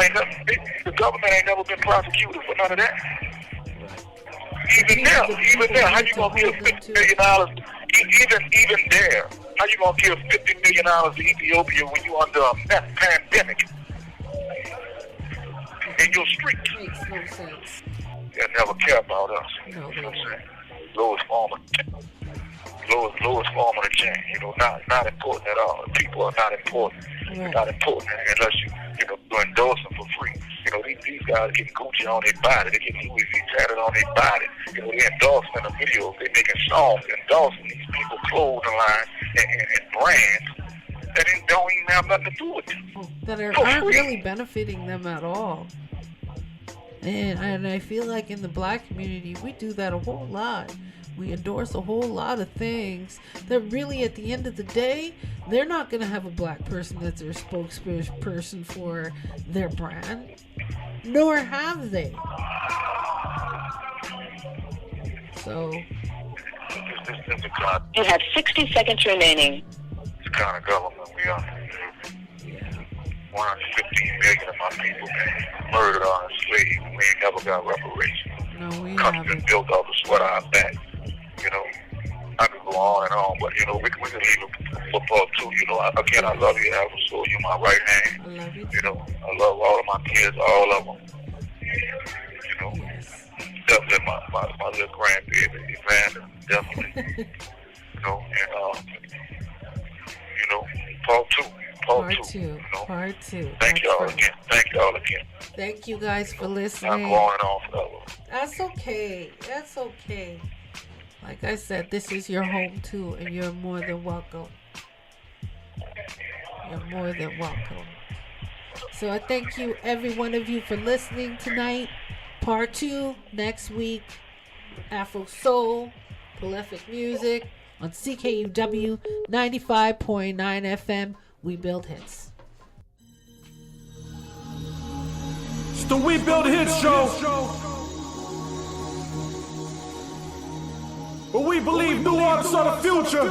B: the government ain't never been prosecuted for none of that. Right. Even there, how you gonna give $50 million? Even there, how you gonna give $50 million to Ethiopia when you under a meth pandemic in your streets?
A: Makes no sense.
B: They never care about us.
A: No,
B: you know what I'm saying? Lowest form of the chain. You know, not important at all. People are not important.
A: Right.
B: Not important unless you endorse them for free. You know, these guys get Gucci on their body. They get Louis V tatted on their body. You know, they endorse them in the videos. They making songs endorsing these people, clothing lines and brands that don't even have nothing to do with them.
A: That aren't really benefiting them at all. And I feel like in the Black community, we do that a whole lot. We endorse a whole lot of things that really, at the end of the day, they're not going to have a Black person that's their spokesperson for their brand. Nor have they. So.
C: You have 60 seconds remaining.
B: It's the kind of government we are. 115 million of my people been murdered or enslaved. We ain't never got reparations.
A: No, we
B: country been built off the sweat of our back. You know, I could go on and on, but you know, we can leave it for football too. You know, again, I love you, Afro Soul. You're my right hand.
A: I love you too.
B: You know, I love all of my kids, all of them. You know,
A: yes.
B: Definitely my little grandbaby, Evander, definitely. You know, and you know, Part two. You know?
A: Part two.
B: Thank y'all again.
A: Thank you guys for listening.
B: I'm going on forever.
A: That's okay. Like I said, this is your home too, and you're more than welcome. So I thank you, every one of you, for listening tonight. Part 2 next week. Afro Soul, Prolyfic Muziq on CKUW 95.9 FM. We build hits.
D: It's the We Build Hits show. But we believe new artists are the future.